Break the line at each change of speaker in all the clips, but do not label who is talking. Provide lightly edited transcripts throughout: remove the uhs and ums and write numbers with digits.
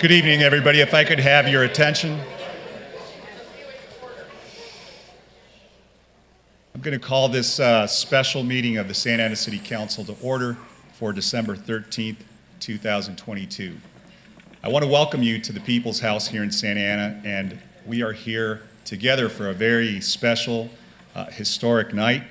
Good evening, everybody. If I could have your attention. I'm going to call this special meeting of the Santa Ana City Council to order for December 13th, 2022. I want to welcome you to the People's House here in Santa Ana, and we are here together for a very special, historic night.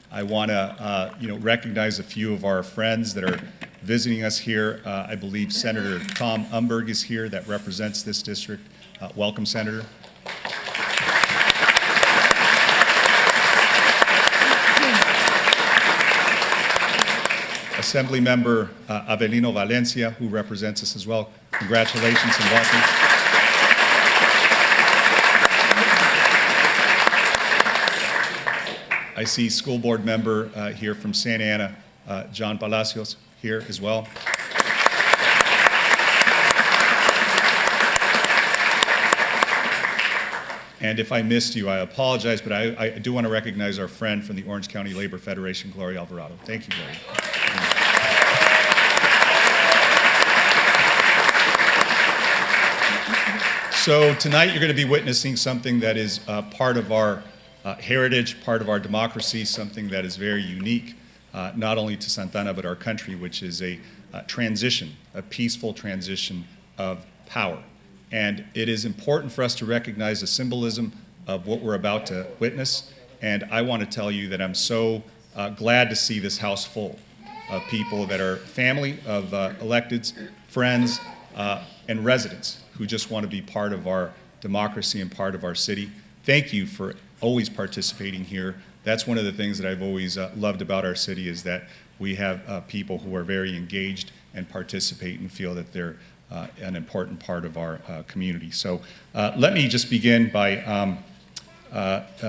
I want to recognize a few of our friends that are visiting us here. I believe Senator Tom Umberg is here that represents this district. Welcome, Senator. Assemblymember Avelino Valencia, who represents us as well. Congratulations and welcome. I see school board member here from Santa Ana, John Palacios, here as well. And if I missed you, I apologize, but I do want to recognize our friend from the Orange County Labor Federation, Gloria Alvarado. Thank you, Gloria. So tonight you're going to be witnessing something that is part of our heritage, part of our democracy, something that is very unique, not only to Santa Ana but our country, which is a transition, a peaceful transition of power. And it is important for us to recognize the symbolism of what we're about to witness. And I want to tell you that I'm so glad to see this house full of people that are family of electeds, friends, and residents who just want to be part of our democracy and part of our city. Thank you for always participating here. That's one of the things that I've always loved about our city is that we have people who are very engaged and participate and feel that they're an important part of our community. So let me just begin by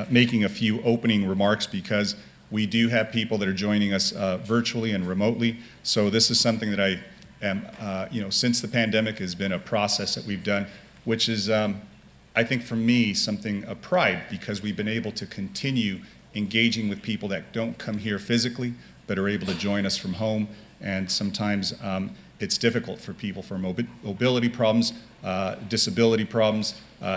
making a few opening remarks because we do have people that are joining us virtually and remotely. So this is something that I am, since the pandemic has been a process that we've done, which is, I think for me, something of pride because we've been able to continue engaging with people that don't come here physically, but are able to join us from home. And sometimes it's difficult for people for mobility problems, disability problems,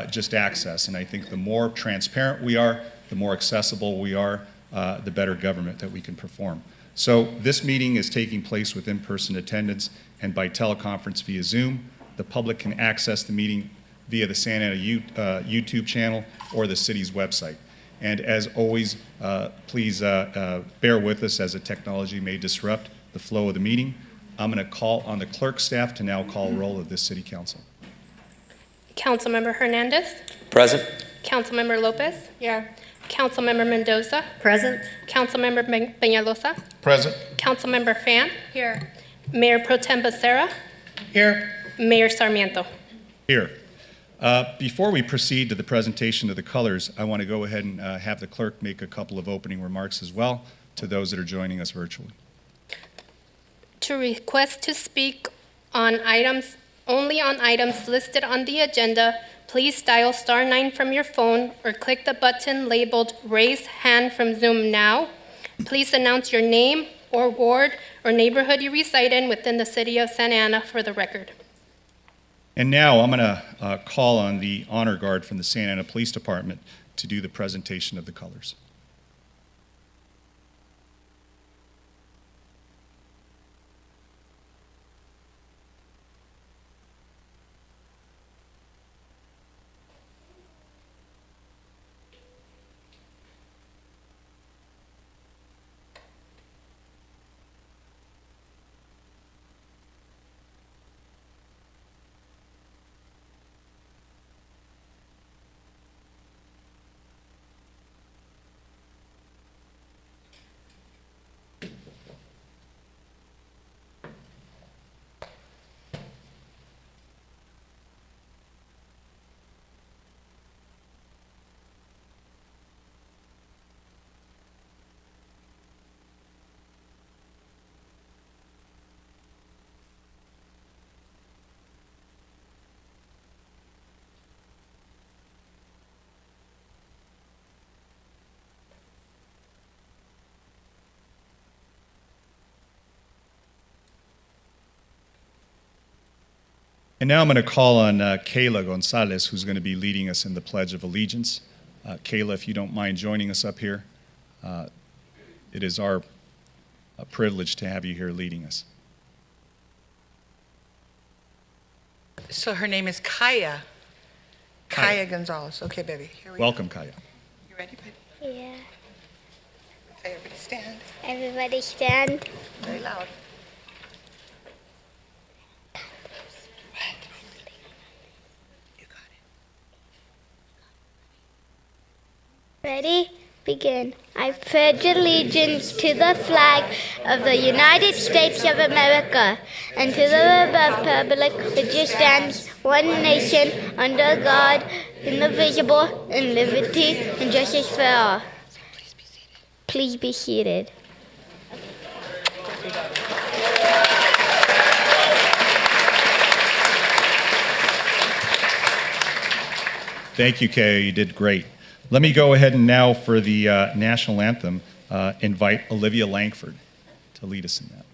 just access. And I think the more transparent we are, the more accessible we are, the better government that we can perform. So this meeting is taking place with in-person attendance and by teleconference via Zoom. The public can access the meeting via the Santa Ana YouTube channel or the city's website. And as always, please bear with us as the technology may disrupt the flow of the meeting. I'm going to call on the clerk staff to now call roll of this city council.
Councilmember Hernandez.
Present.
Councilmember Lopez. Here. Councilmember Mendoza.
Present.
Councilmember Peñalosa.
Present.
Councilmember Fan.
Here.
Mayor Pro Tem Becerra.
Here.
Mayor Sarmiento.
Here. Before we proceed to the presentation of the colors, I want to go ahead and have the clerk make a couple of opening remarks as well to those that are joining us virtually.
To request to speak on only on items listed on the agenda, please dial *9 from your phone or click the button labeled Raise Hand from Zoom now. Please announce your name or ward or neighborhood you reside in within the city of Santa Ana for the record.
And now I'm going to call on the honor guard from the Santa Ana Police Department to do the presentation of the colors. And now I'm going to call on Kayla Gonzalez, who's going to be leading us in the Pledge of Allegiance. Kayla, if you don't mind joining us up here, it is our privilege to have you here leading us.
So her name is Kaya. Kaya Gonzalez. Okay, baby. Here we
Welcome,
go.
Kaya.
You ready, baby?
Yeah.
Okay, everybody stand.
Everybody stand.
Very loud. You got it.
Ready? Begin. I pledge allegiance to the flag of the United States of America and to the republic which stands one nation under God, indivisible, and liberty and justice for all. Please be seated.
Thank you, Kaya. You did great. Let me go ahead and now for the national anthem, invite Olivia Langford to lead us in that.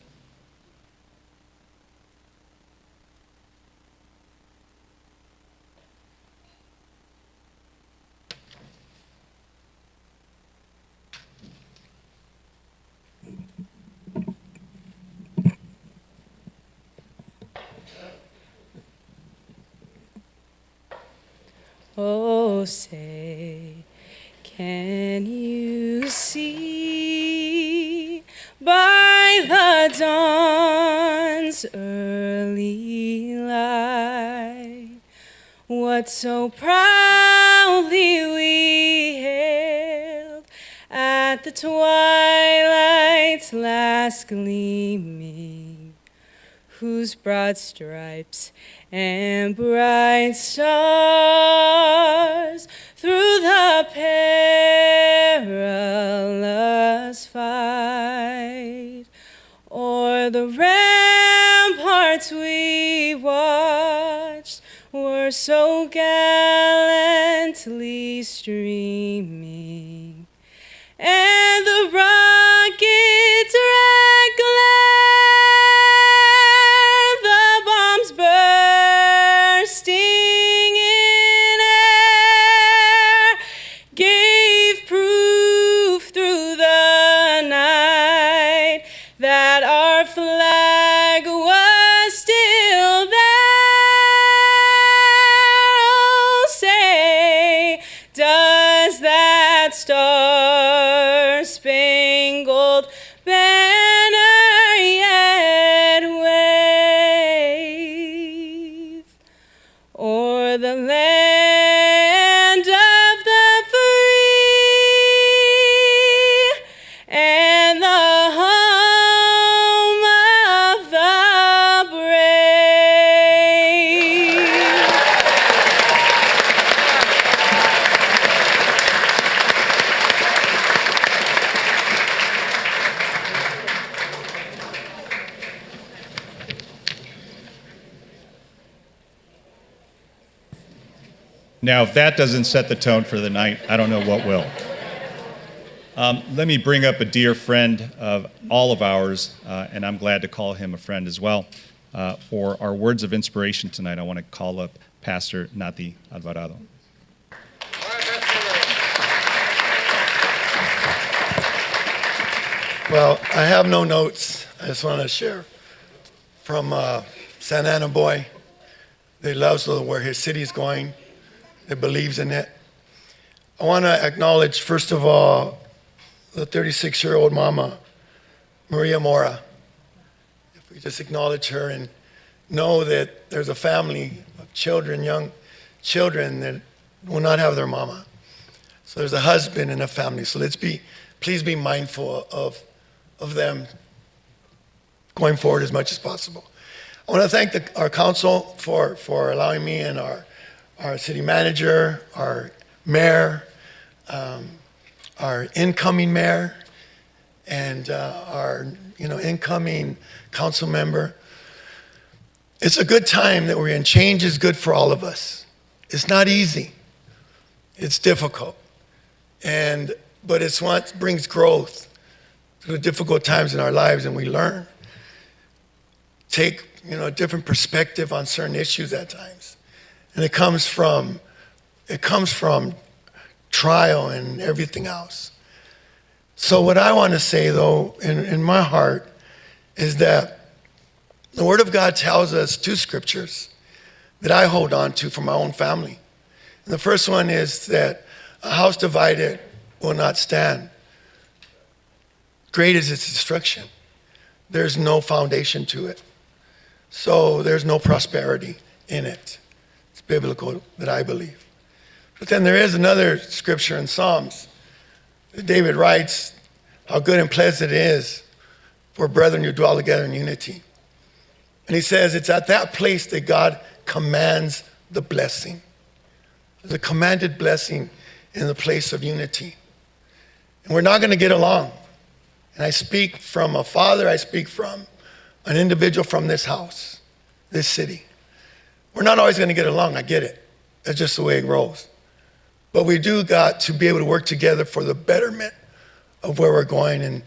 Oh, say, can you see by the dawn's early light what so proudly we hailed at the twilight's last gleaming, whose broad stripes and bright stars through the perilous fight o'er the ramparts we watched were so gallantly streaming, and the rockets' red glare, the bombs bursting in air, gave proof through the night that our flag was still there. Oh, say, does that star-spangled banner yet wave o'er the land of the free and the home of the brave?
Now, if that doesn't set the tone for the night, I don't know what will. Let me bring up a dear friend of all of ours, and I'm glad to call him a friend as well. For our words of inspiration tonight, I want to call up Pastor Nati Alvarado.
Well, I have no notes. I just want to share from Santa Ana boy that loves where his city's going, that believes in it. I want to acknowledge, first of all, the 36-year-old mama, Maria Mora. If we just acknowledge her and know that there's a family of children, young children, that will not have their mama. So there's a husband and a family. So please be mindful of them going forward as much as possible. I want to thank our council for allowing me, and our city manager, our mayor, our incoming mayor, and our incoming council member. It's a good time that we're in. Change is good for all of us. It's not easy. It's difficult. But it's what brings growth through the difficult times in our lives, and we learn. take, a different perspective on certain issues at times. And it comes from trial and everything else. So what I want to say, though, in my heart, is that the Word of God tells us two scriptures that I hold on to for my own family. And the first one is that a house divided will not stand. Great is its destruction. There's no foundation to it. So there's no prosperity in it. It's biblical that I believe. But then there is another scripture in Psalms. David writes how good and pleasant it is for brethren to dwell together in unity. And he says it's at that place that God commands the blessing. There's a commanded blessing in the place of unity. And we're not going to get along. And I speak from a father, I speak from an individual from this house, this city. We're not always going to get along, I get it. That's just the way it rolls. But we do got to be able to work together for the betterment of where we're going and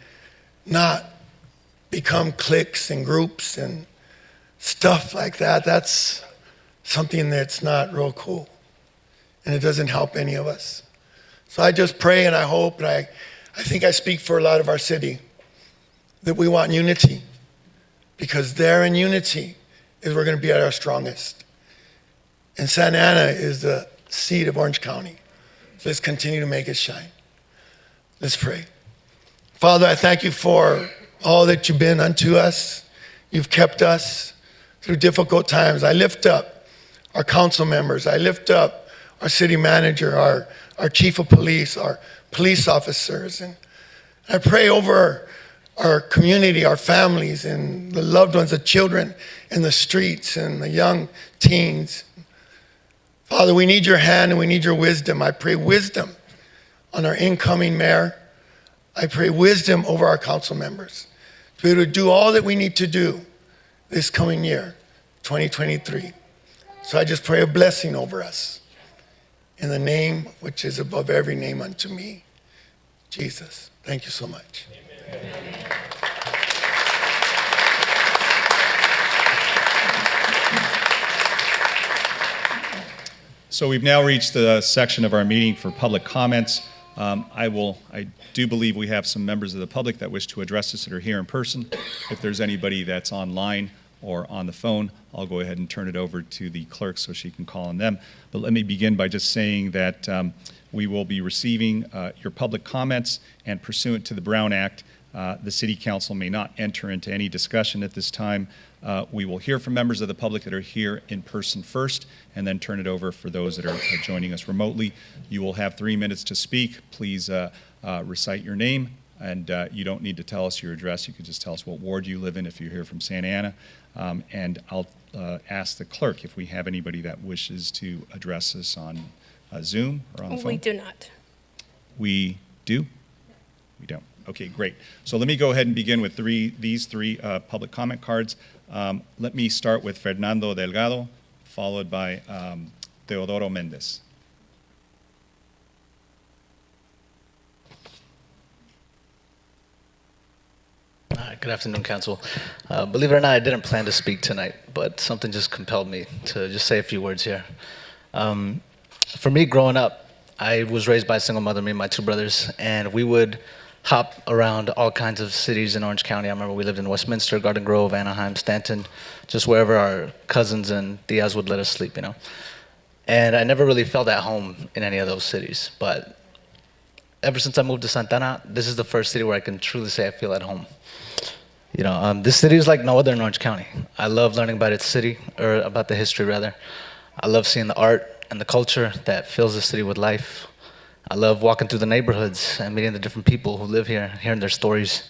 not become cliques and groups and stuff like that. That's something that's not real cool. And it doesn't help any of us. So I just pray and I hope, and I think I speak for a lot of our city, that we want unity. Because there in unity is we're going to be at our strongest. And Santa Ana is the seat of Orange County. So let's continue to make it shine. Let's pray. Father, I thank you for all that you've been unto us. You've kept us through difficult times. I lift up our council members. I lift up our city manager, our chief of police, our police officers. And I pray over our community, our families, and the loved ones, the children in the streets and the young teens. Father, we need your hand and we need your wisdom. I pray wisdom on our incoming mayor. I pray wisdom over our council members to be able to do all that we need to do this coming year, 2023. So I just pray a blessing over us in the name which is above every name unto me, Jesus. Thank you so much. Amen.
So we've now reached the section of our meeting for public comments. I do believe we have some members of the public that wish to address us that are here in person. If there's anybody that's online or on the phone, I'll go ahead and turn it over to the clerk so she can call on them. But let me begin by just saying that we will be receiving your public comments, and pursuant to the Brown Act, the City Council may not enter into any discussion at this time. We will hear from members of the public that are here in person first, and then turn it over for those that are joining us remotely. You will have 3 minutes to speak. Please recite your name, and you don't need to tell us your address. You can just tell us what ward you live in if you're here from Santa Ana. And I'll ask the clerk if we have anybody that wishes to address us on Zoom or on the phone.
We do not.
We do? We don't. Okay, great. So let me go ahead and begin with these three public comment cards. Let me start with Fernando Delgado, followed by Teodoro Mendez.
Good afternoon, Council. Believe it or not, I didn't plan to speak tonight, but something just compelled me to just say a few words here. For me, growing up, I was raised by a single mother, me and my two brothers, and we would hop around all kinds of cities in Orange County. I remember we lived in Westminster, Garden Grove, Anaheim, Stanton, just wherever our cousins and tias would let us sleep, you know. And I never really felt at home in any of those cities, but ever since I moved to Santa Ana, this is the first city where I can truly say I feel at home. You know, this city is like no other in Orange County. I love learning about its city, or about the history rather. I love seeing the art and the culture that fills the city with life. I love walking through the neighborhoods and meeting the different people who live here, hearing their stories.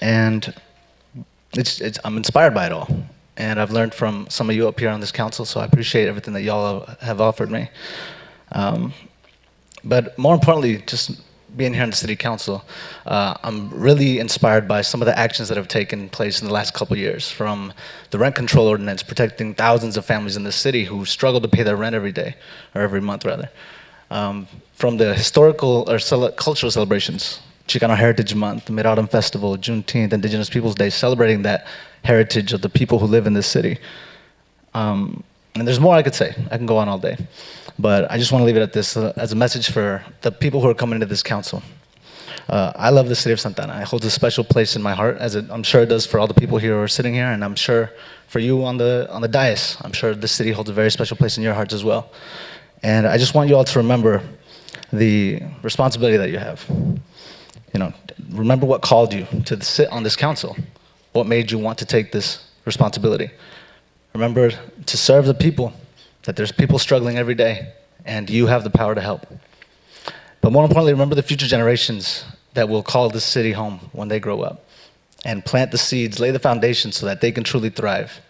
And I'm inspired by it all. And I've learned from some of you up here on this council, so I appreciate everything that y'all have offered me. But more importantly, just being here in the city council, I'm really inspired by some of the actions that have taken place in the last couple years, from the rent control ordinance protecting thousands of families in the city who struggle to pay their rent every day, or every month rather. From the historical or cultural celebrations, Chicano Heritage Month, the Mid-Autumn Festival, Juneteenth, Indigenous Peoples Day, celebrating that heritage of the people who live in this city. And there's more I could say. I can go on all day. But I just want to leave it at this as a message for the people who are coming into this council. I love the city of Santa Ana. It holds a special place in my heart, as I'm sure it does for all the people here who are sitting here, and I'm sure for you on the dais, I'm sure this city holds a very special place in your hearts as well. And I just want you all to remember the responsibility that you have. You know, remember what called you to sit on this council. What made you want to take this responsibility? Remember to serve the people, that there's people struggling every day, and you have the power to help. But more importantly, remember the future generations that will call this city home when they grow up, and plant the seeds, lay the foundation so that they can truly thrive.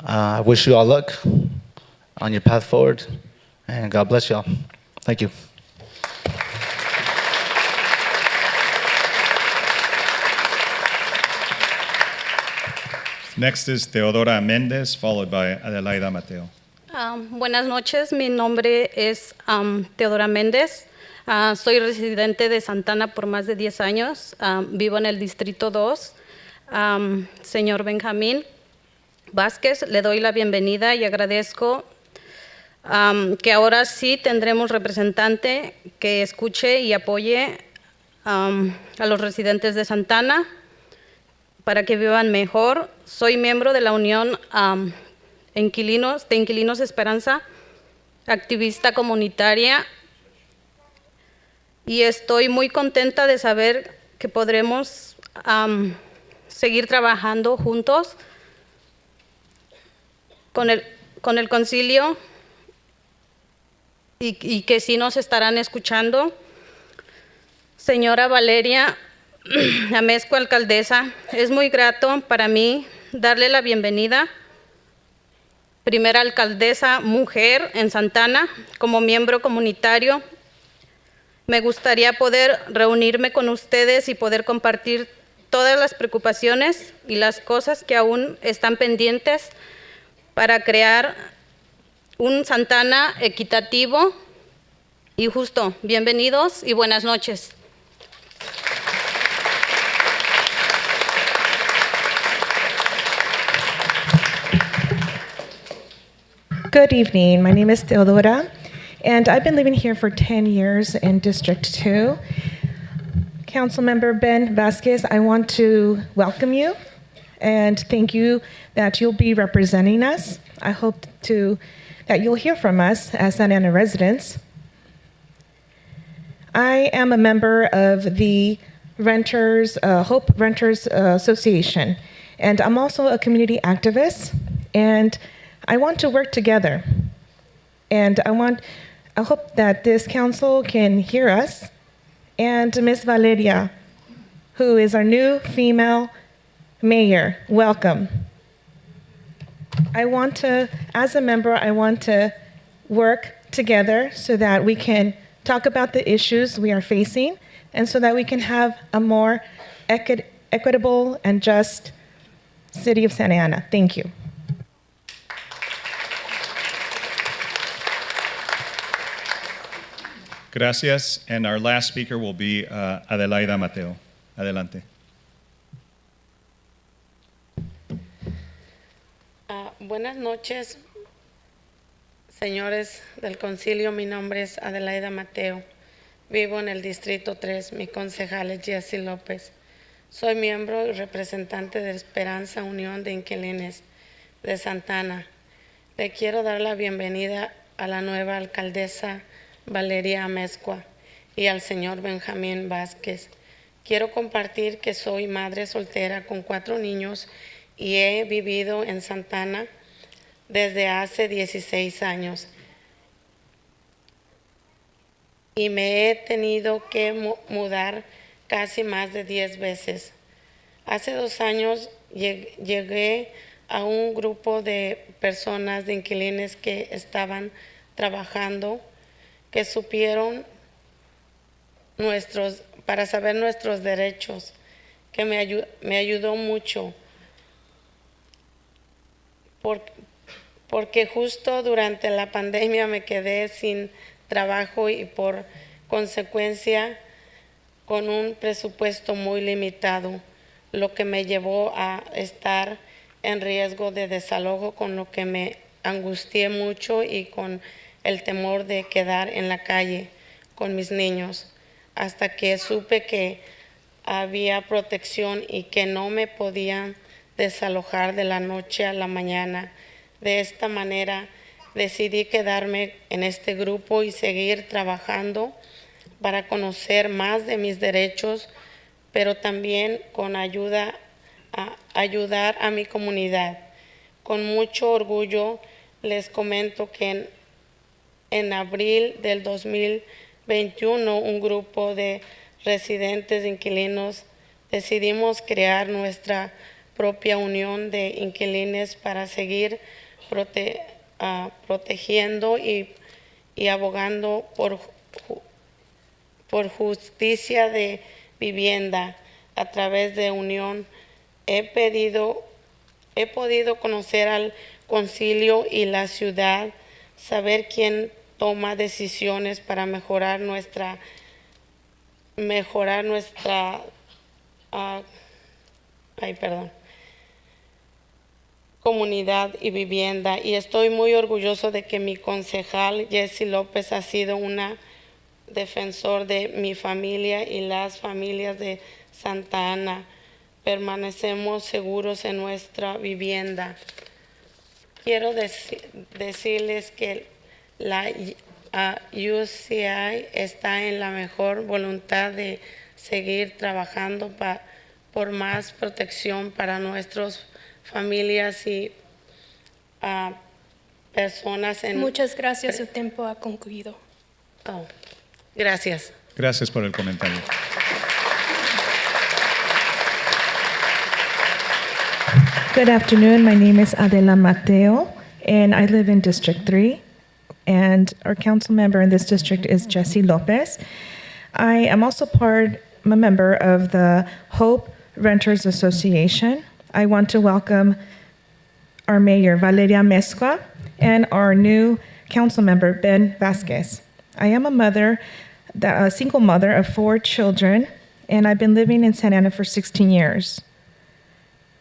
I wish you all luck on your path forward, and God bless you all. Thank you.
Next is Teodora Méndez, followed by Adelaida Mateo.
Buenas noches, mi nombre es Teodora Méndez. Soy residente de Santa Ana por más de 10 años. Vivo en el Distrito 2. Señor Benjamín Vázquez, le doy la bienvenida y agradezco que ahora sí tendremos representante que escuche y apoye a los residentes de Santa Ana para que vivan mejor. Soy miembro de la Unión de Inquilinos Esperanza, activista comunitaria, y estoy muy contenta de saber que podremos seguir trabajando juntos con el concilio y que sí nos estarán escuchando. Señora Valeria Amezcua, alcaldesa, es muy grato para mí darle la bienvenida, primera alcaldesa mujer en Santa Ana, como miembro comunitario. Me gustaría poder reunirme con ustedes y poder compartir todas las preocupaciones y las cosas que aún están pendientes para crear un Santa Ana equitativo y justo. Bienvenidos y buenas noches.
Good evening. My name is Teodora, and I've been living here for 10 years in District 2. Councilmember Ben Vasquez, I want to welcome you and thank you that you'll be representing us. I hope that you'll hear from us as Santa Ana residents. I am a member of the Hope Renters Association, and I'm also a community activist, and I want to work together, and I hope that this council can hear us, and Ms. Valeria, who is our new female mayor, welcome. As a member, I want to work together so that we can talk about the issues we are facing, and so that we can have a more equitable and just city of Santa Ana. Thank you.
Gracias. And our last speaker will be Adelaida Mateo. Adelante.
Buenas noches, señores del concilio. Mi nombre es Adelaida Mateo. Vivo en el Distrito 3. Mi concejal es Jessy López. Soy miembro y representante de Esperanza Unión de Inquilines de Santa Ana. Le quiero dar la bienvenida a la nueva alcaldesa Valeria Amezcua y al señor Benjamín Vázquez. Quiero compartir que soy madre soltera con 4 niños y he vivido en Santa Ana desde hace 16 años. Y me he tenido que mudar casi más de 10 veces. Hace 2 años llegué a un grupo de personas, de inquilines que estaban trabajando, que supieron para saber nuestros derechos, que me ayudó mucho, porque justo durante la pandemia me quedé sin trabajo y por consecuencia con un presupuesto muy limitado.
lo que me llevó a estar en riesgo de desalojo, con lo que me angustié mucho y con el temor de quedar en la calle con mis niños, hasta que supe que había protección y que no me podían desalojar de la noche a la mañana. De esta manera decidí quedarme en este grupo y seguir trabajando para conocer más de mis derechos, pero también con ayudar a mi comunidad. Con mucho orgullo les comento que en abril del 2021 un grupo de residentes inquilinos decidimos crear nuestra propia unión de inquilines para seguir protegiendo y abogando por justicia de vivienda. A través de unión he podido conocer al concilio y la ciudad, saber quién toma decisiones para mejorar nuestra comunidad y vivienda, y estoy muy orgulloso de que mi concejal Jesse López ha sido una defensor de mi familia y las familias de Santa Ana. Permanecemos seguros en nuestra vivienda. Quiero decirles que la UCI está en la mejor voluntad de seguir trabajando por más protección para nuestras familias y personas en...
Muchas gracias, su tiempo ha concluido.
Oh, gracias.
Gracias por el comentario.
Good afternoon. My name is Adela Mateo, and I live in District 3. And our council member in this district is Jesse Lopez. I am also I'm a member of the Hope Renters Association. I want to welcome our mayor, Valeria Mezcua, and our new council member, Ben Vasquez. I am a single mother of 4 children, and I've been living in Santa Ana for 16 years.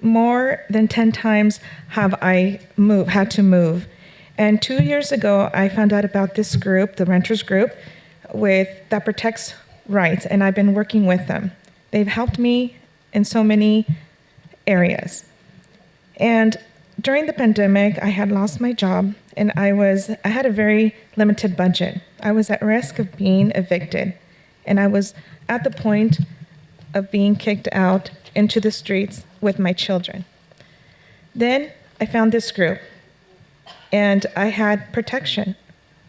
More than 10 times have I had to move. And 2 years ago, I found out about this group, the renters group, that protects rights, and I've been working with them. They've helped me in so many areas. And during the pandemic, I had lost my job, and I had a very limited budget. I was at risk of being evicted, and I was at the point of being kicked out into the streets with my children. Then I found this group, and I had protection.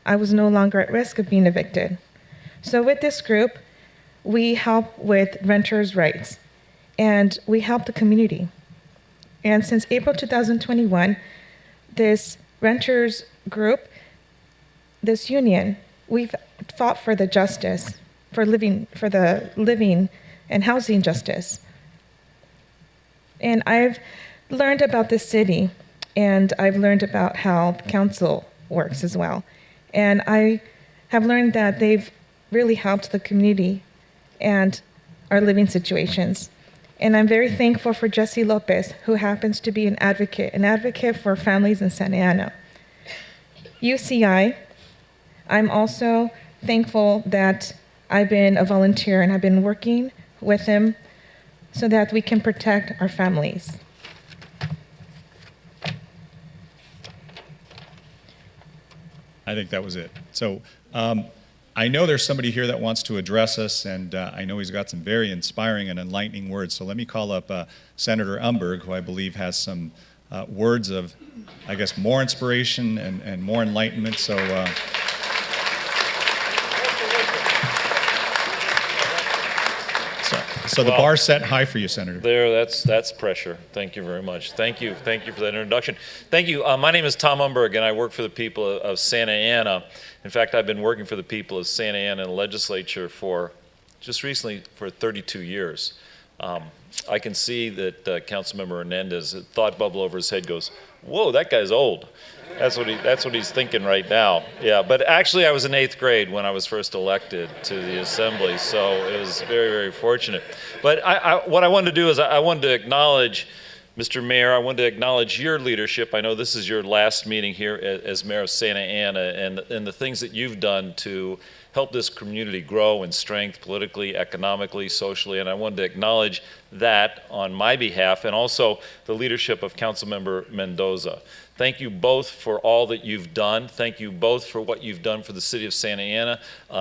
I was no longer at risk of being evicted. So with this group, we help with renters' rights, and we help the community. And since April 2021, this renters group, this union, we've fought for the justice, for the living and housing justice. And I've learned about this city, and I've learned about how the council works as well. And I have learned that they've really helped the community and our living situations. And I'm very thankful for Jesse Lopez, who happens to be an advocate for families in Santa Ana. UCI, I'm also thankful that I've been a volunteer and I've been working with him so that we can protect our families.
I think that was it. So I know there's somebody here that wants to address us, and I know he's got some very inspiring and enlightening words. So let me call up Senator Umberg, who I believe has some words of, I guess, more inspiration and more enlightenment. So the bar's set high for you, Senator.
That's pressure. Thank you very much. Thank you for that introduction. Thank you. My name is Tom Umberg, and I work for the people of Santa Ana. In fact, I've been working for the people of Santa Ana in the legislature for 32 years. I can see that Councilmember Hernandez, a thought bubble over his head goes, whoa, that guy's old. That's what he's thinking right now. Yeah, but actually I was in 8th grade when I was first elected to the Assembly, so it was very, very fortunate. But what I wanted to do is I wanted to acknowledge, Mr. Mayor, I wanted to acknowledge your leadership. I know this is your last meeting here as Mayor of Santa Ana, and the things that you've done to help this community grow in strength politically, economically, socially, and I wanted to acknowledge that on my behalf, and also the leadership of Councilmember Mendoza. Thank you both for all that you've done. Thank you both for what you've done for the city of Santa Ana.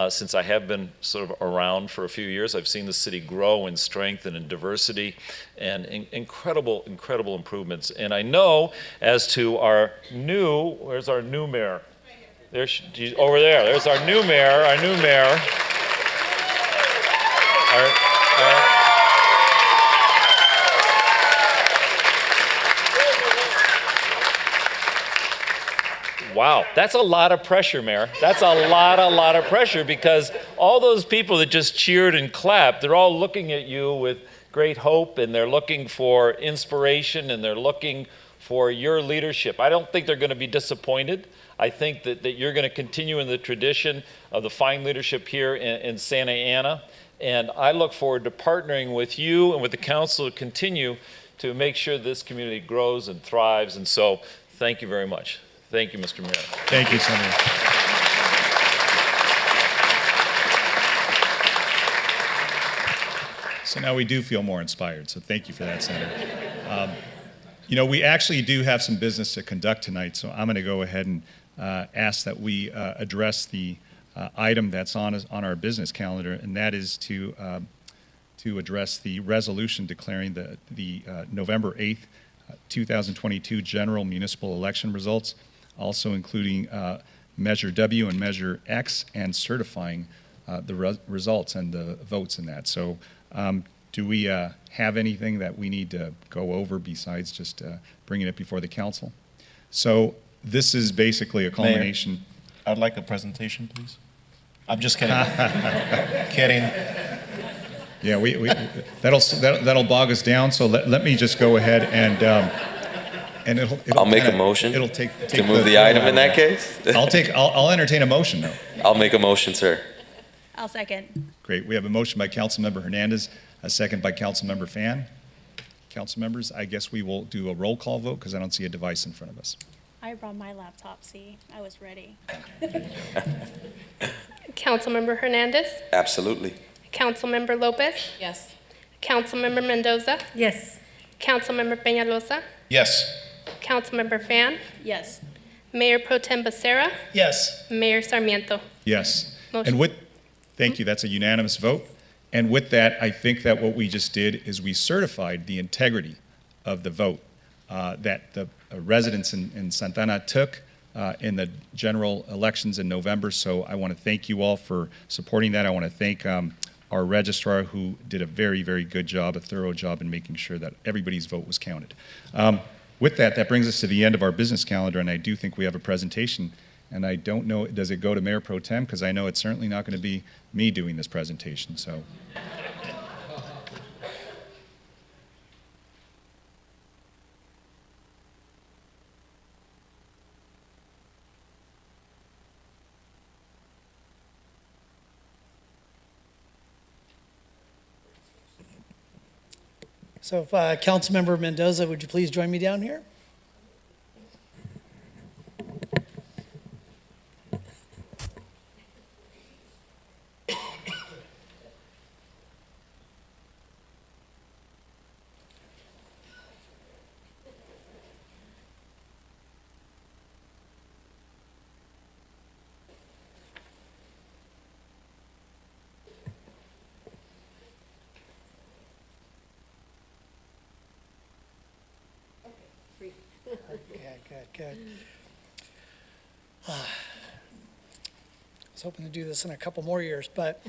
Since I have been sort of around for a few years, I've seen the city grow in strength and in diversity, and incredible, incredible improvements. And I know as to where's our new mayor? She's over there. There's our new mayor. Wow, that's a lot of pressure, Mayor. That's a lot of pressure, because all those people that just cheered and clapped, they're all looking at you with great hope, and they're looking for inspiration, and they're looking for your leadership. I don't think they're going to be disappointed. I think that you're going to continue in the tradition of the fine leadership here in Santa Ana. And I look forward to partnering with you and with the council to continue to make sure this community grows and thrives. And so thank you very much. Thank you, Mr. Mayor.
Thank you, Senator. So now we do feel more inspired, so thank you for that, Senator. We actually do have some business to conduct tonight, so I'm going to go ahead and ask that we address the item that's on our business calendar, and that is to address the resolution declaring the November 8th, 2022 general municipal election results, also including Measure W and Measure X, and certifying the results and the votes in that. So do we have anything that we need to go over besides just bringing it before the council? So this is basically a culmination.
Mayor, I'd like a presentation, please. I'm just kidding. Kidding.
Yeah, that'll bog us down. So let me just go ahead and it'll
I'll make a motion.
It'll take
to move the item in that case.
I'll entertain a motion though.
I'll make a motion, sir.
I'll second.
Great. We have a motion by Councilmember Hernandez, a second by Councilmember Fan. Council members, I guess we will do a roll call vote because I don't see a device in front of us.
I brought my laptop, see? I was ready.
Councilmember Hernandez,
Absolutely.
Councilmember Lopez,
Yes.
Councilmember Mendoza,
Yes.
Councilmember Peñalosa,
Yes.
Councilmember Fan,
Yes.
Mayor Pro Tem Becerra,
Yes.
Mayor Sarmiento.
Yes.
Motion.
And thank you, that's a unanimous vote. And with that, I think that what we just did is we certified the integrity of the vote that the residents in Santa Ana took in the general elections in November. So I want to thank you all for supporting that. I want to thank our registrar, who did a very, very good job, a thorough job in making sure that everybody's vote was counted. With that, that brings us to the end of our business calendar, and I do think we have a presentation. And I don't know, does it go to Mayor Pro Tem? Because I know it's certainly not going to be me doing this presentation. So.
So if Councilmember Mendoza, would you please join me down here? Good. I was hoping to do this in a couple more years, but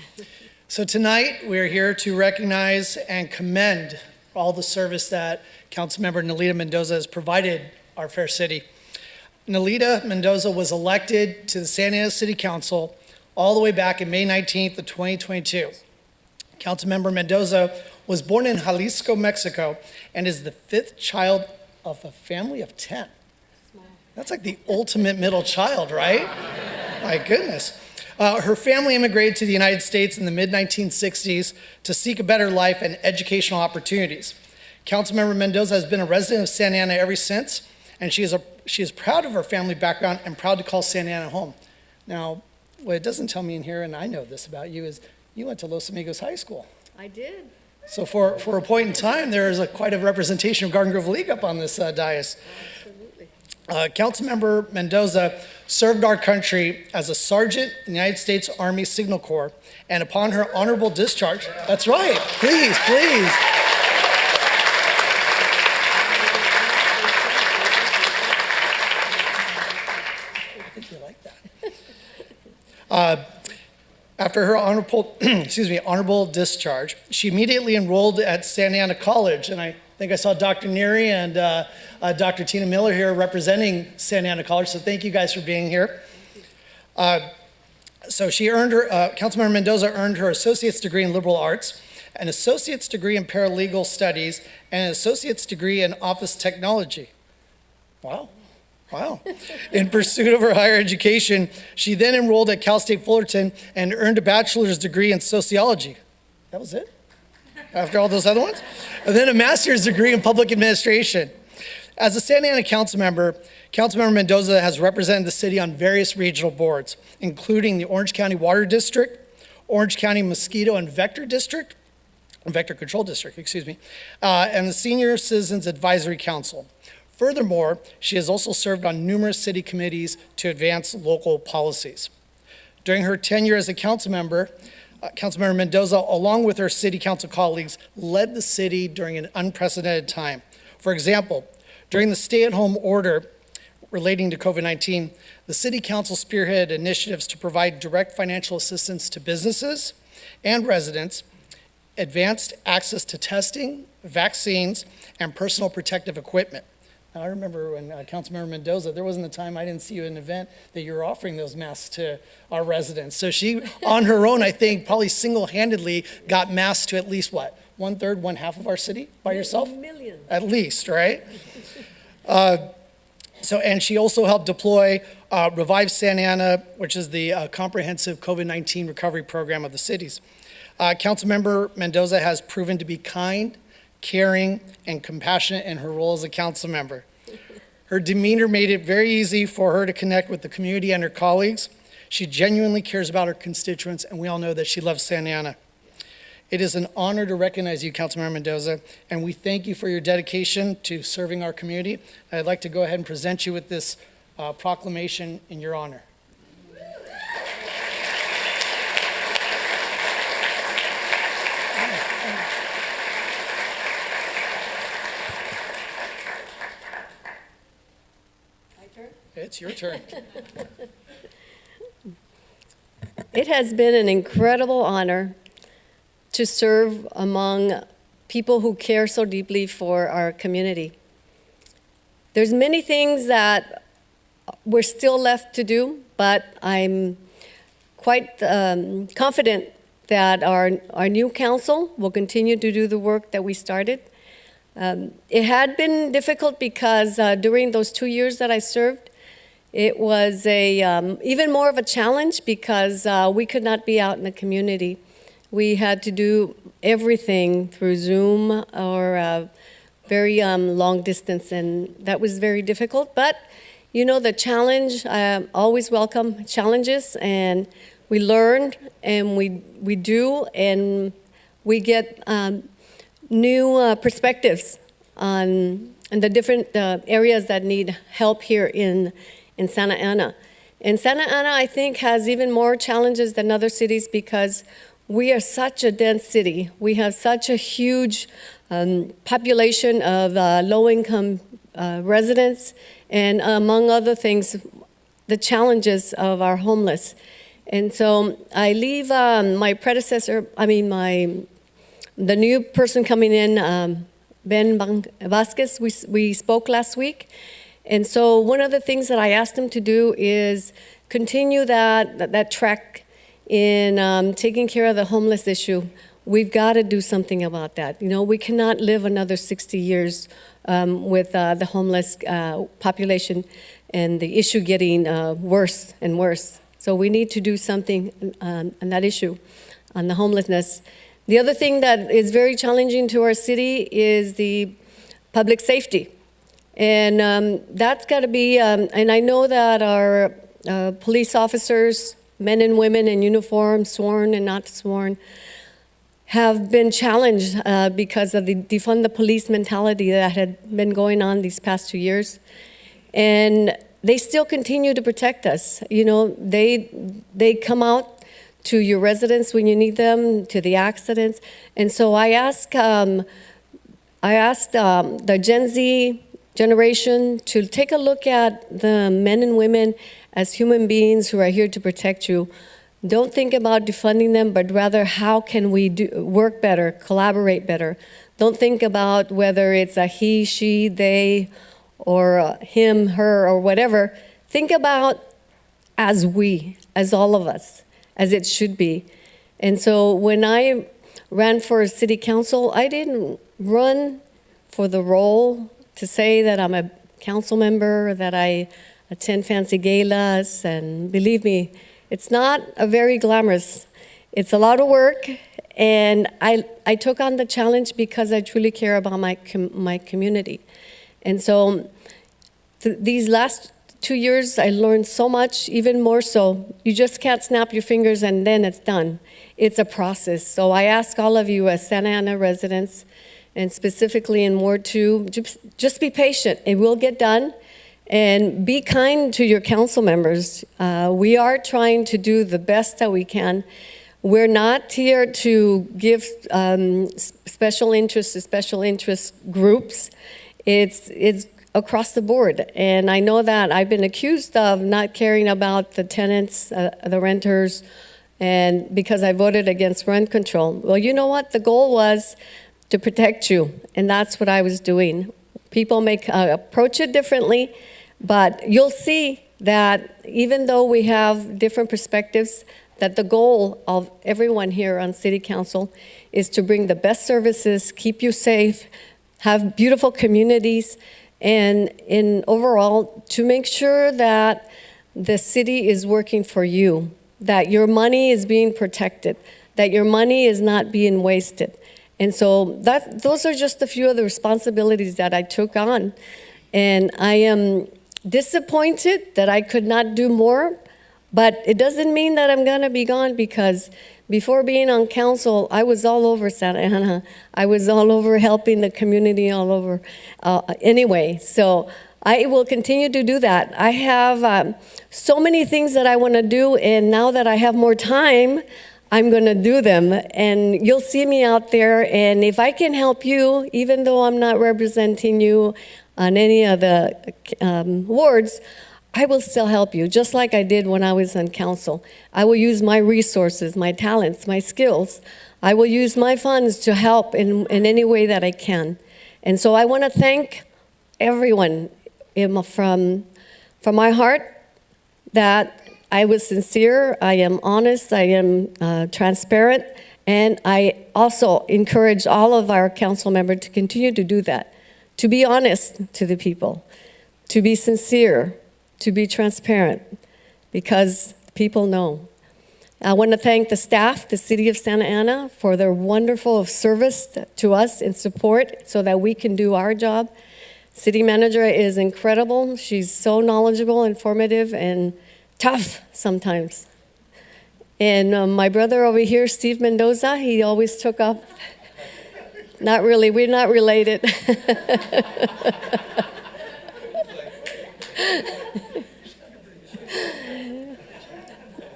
so tonight we're here to recognize and commend all the service that Councilmember Nalita Mendoza has provided our fair city. Nalita Mendoza was elected to the Santa Ana City Council all the way back in May 19th of 2022. Councilmember Mendoza was was born in Jalisco, Mexico, and is the fifth child of a family of 10. That's like the ultimate middle child, right? My goodness. Her family immigrated to the United States in the mid-1960s to seek a better life and educational opportunities. Councilmember Mendoza has been a resident of Santa Ana ever since, and she is proud of her family background and proud to call Santa Ana home. Now, what it doesn't tell me in here, and I know this about you, is you went to Los Amigos High School.
I did.
So for a point in time, there is quite a representation of Garden Grove League up on this dais.
Absolutely.
Councilmember Mendoza served our country as a sergeant in the United States Army Signal Corps, and upon her honorable discharge, that's right, please. I think you like that. After her honorable discharge, she immediately enrolled at Santa Ana College, and I think I saw Dr. Neary and Dr. Tina Miller here representing Santa Ana College, so thank you guys for being here. So she earned her, Councilmember Mendoza earned her associate's degree in liberal arts, an associate's degree in paralegal studies, and an associate's degree in office technology. Wow. In pursuit of her higher education, she then enrolled at Cal State Fullerton and earned a bachelor's degree in sociology. That was it? After all those other ones? And then a master's degree in public administration. As a Santa Ana council member, Councilmember Mendoza has represented the city on various regional boards, including the Orange County Water District, Orange County Mosquito and Vector Control District, and the Senior Citizens Advisory Council. Furthermore, she has also served on numerous city committees to advance local policies. During her tenure as a council member, Councilmember Mendoza, along with her city council colleagues, led the city during an unprecedented time. For example, during the stay-at-home order relating to COVID-19, the city council spearheaded initiatives to provide direct financial assistance to businesses and residents, advanced access to testing, vaccines, and personal protective equipment. Now, I remember when Councilmember Mendoza, there wasn't a time I didn't see you at an event that you were offering those masks to our residents. So she, on her own, I think, probably single-handedly got masks to at least, what, 1/3, 1/2 of our city by yourself?
Millions.
At least, right? And she also helped deploy Revive Santa Ana, which is the comprehensive COVID-19 recovery program of the cities. Councilmember Mendoza has proven to be kind, caring, and compassionate in her role as a council member. Her demeanor made it very easy for her to connect with the community and her colleagues. She genuinely cares about her constituents, and we all know that she loves Santa Ana. It is an honor to recognize you, Councilmember Mendoza, and we thank you for your dedication to serving our community. I'd like to go ahead and present you with this proclamation in your honor. It's your turn.
It has been an incredible honor to serve among people who care so deeply for our community. There's many things that we're still left to do, but I'm quite confident that our new council will continue to do the work that we started. It had been difficult because during those 2 years that I served, it was even more of a challenge because we could not be out in the community. We had to do everything through Zoom or very long distance, and that was very difficult. But, you know, the challenge, always welcome challenges, and we learn, and we do, and we get new perspectives on the different areas that need help here in Santa Ana. And Santa Ana, I think, has even more challenges than other cities because we are such a dense city. We have such a huge population of low-income residents, and among other things, the challenges of our homeless. And so I leave my predecessor, the new person coming in, Ben Vasquez, we spoke last week. And so one of the things that I asked him to do is continue that track in taking care of the homeless issue. We've got to do something about that. You know, we cannot live another 60 years with the homeless population and the issue getting worse and worse. So we need to do something on that issue, on the homelessness. The other thing that is very challenging to our city is the public safety. And that's got to be, and I know that our police officers, men and women in uniform, sworn and not sworn, have been challenged because of the defund the police mentality that had been going on these past 2 years. And they still continue to protect us. You know, they come out to your residence when you need them, to the accidents. And so I asked the Gen Z generation to take a look at the men and women as human beings who are here to protect you. Don't think about defunding them, but rather how can we work better, collaborate better. Don't think about whether it's a he, she, they, or him, her, or whatever. Think about as we, as all of us, as it should be. And so when I ran for city council, I didn't run for the role to say that I'm a council member, that I attend fancy galas, and believe me, it's not a very glamorous. It's a lot of work, and I took on the challenge because I truly care about my community. And so these last 2 years, I learned so much, even more so. You just can't snap your fingers and then it's done. It's a process. So I ask all of you as Santa Ana residents, and specifically in Ward 2, just be patient. It will get done. And be kind to your council members. We are trying to do the best that we can. We're not here to give special interest to special interest groups. It's across the board. And I know that I've been accused of not caring about the tenants, the renters, and because I voted against rent control. Well, you know what? The goal was to protect you, and that's what I was doing. People may approach it differently, but you'll see that even though we have different perspectives, that the goal of everyone here on City Council is to bring the best services, keep you safe, have beautiful communities, and in overall, to make sure that the city is working for you, that your money is being protected, that your money is not being wasted. And so those are just a few of the responsibilities that I took on. And I am disappointed that I could not do more, but it doesn't mean that I'm gonna be gone, because before being on council, I was all over Santa Ana. I was all over helping the community all over anyway. So I will continue to do that. I have so many things that I wanna do, and now that I have more time, I'm gonna do them, and you'll see me out there. And if I can help you, even though I'm not representing you on any of the wards, I will still help you, just like I did when I was on council. I will use my resources, my talents, my skills. I will use my funds to help in any way that I can. And so I want to thank everyone from my heart that I was sincere, I am honest, I am transparent, and I also encourage all of our council members to continue to do that, to be honest to the people, to be sincere, to be transparent, because people know. I want to thank the staff, the City of Santa Ana, for their wonderful service to us and support so that we can do our job. City manager is incredible. She's so knowledgeable, informative, and tough sometimes. And my brother over here, Steve Mendoza, he always took up. Not really, we're not related.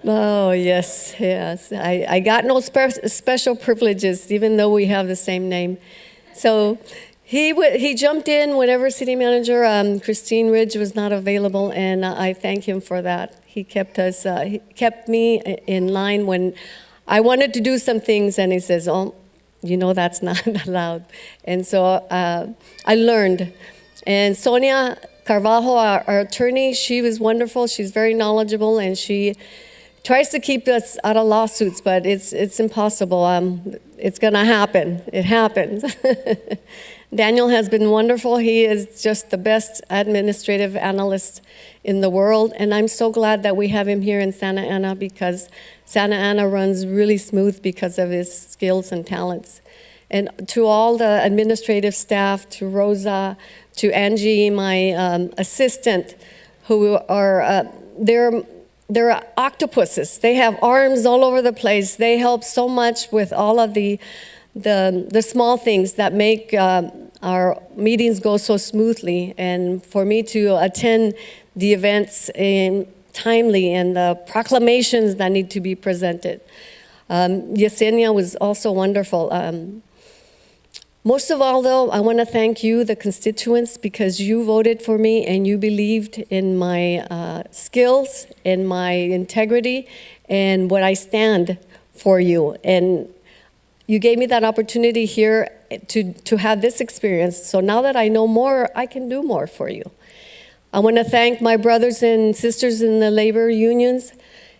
Oh, yes, yes. I got no special privileges, even though we have the same name. So he jumped in whenever city manager Christine Ridge was not available, and I thank him for that. He kept me in line when I wanted to do some things, and he says, "Oh, you know that's not allowed." And so I learned. And Sonia Carvalho, our attorney, she was wonderful. She's very knowledgeable, and she tries to keep us out of lawsuits, but it's impossible. It's going to happen. It happens. Daniel has been wonderful. He is just the best administrative analyst in the world, and I'm so glad that we have him here in Santa Ana because Santa Ana runs really smooth because of his skills and talents. And to all the administrative staff, to Rosa, to Angie, my assistant, who are, they're octopuses. They have arms all over the place. They help so much with all of the small things that make our meetings go so smoothly. And for me to attend the events timely and the proclamations that need to be presented. Yesenia was also wonderful. Most of all, though, I want to thank you, the constituents, because you voted for me and you believed in my skills, in my integrity, and what I stand for you. And you gave me that opportunity here to have this experience. So now that I know more, I can do more for you. I want to thank my brothers and sisters in the labor unions.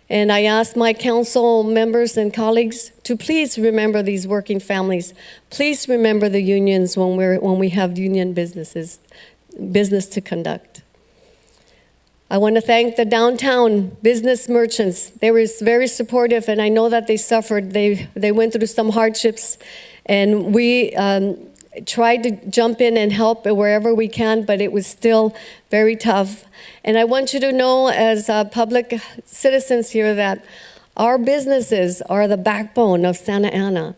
And I ask my council members and colleagues to please remember these working families. Please remember the unions when we have union business to conduct. I want to thank the downtown business merchants. They were very supportive, and I know that they suffered. They went through some hardships, and we tried to jump in and help wherever we can, but it was still very tough. And I want you to know, as public citizens here, that our businesses are the backbone of Santa Ana.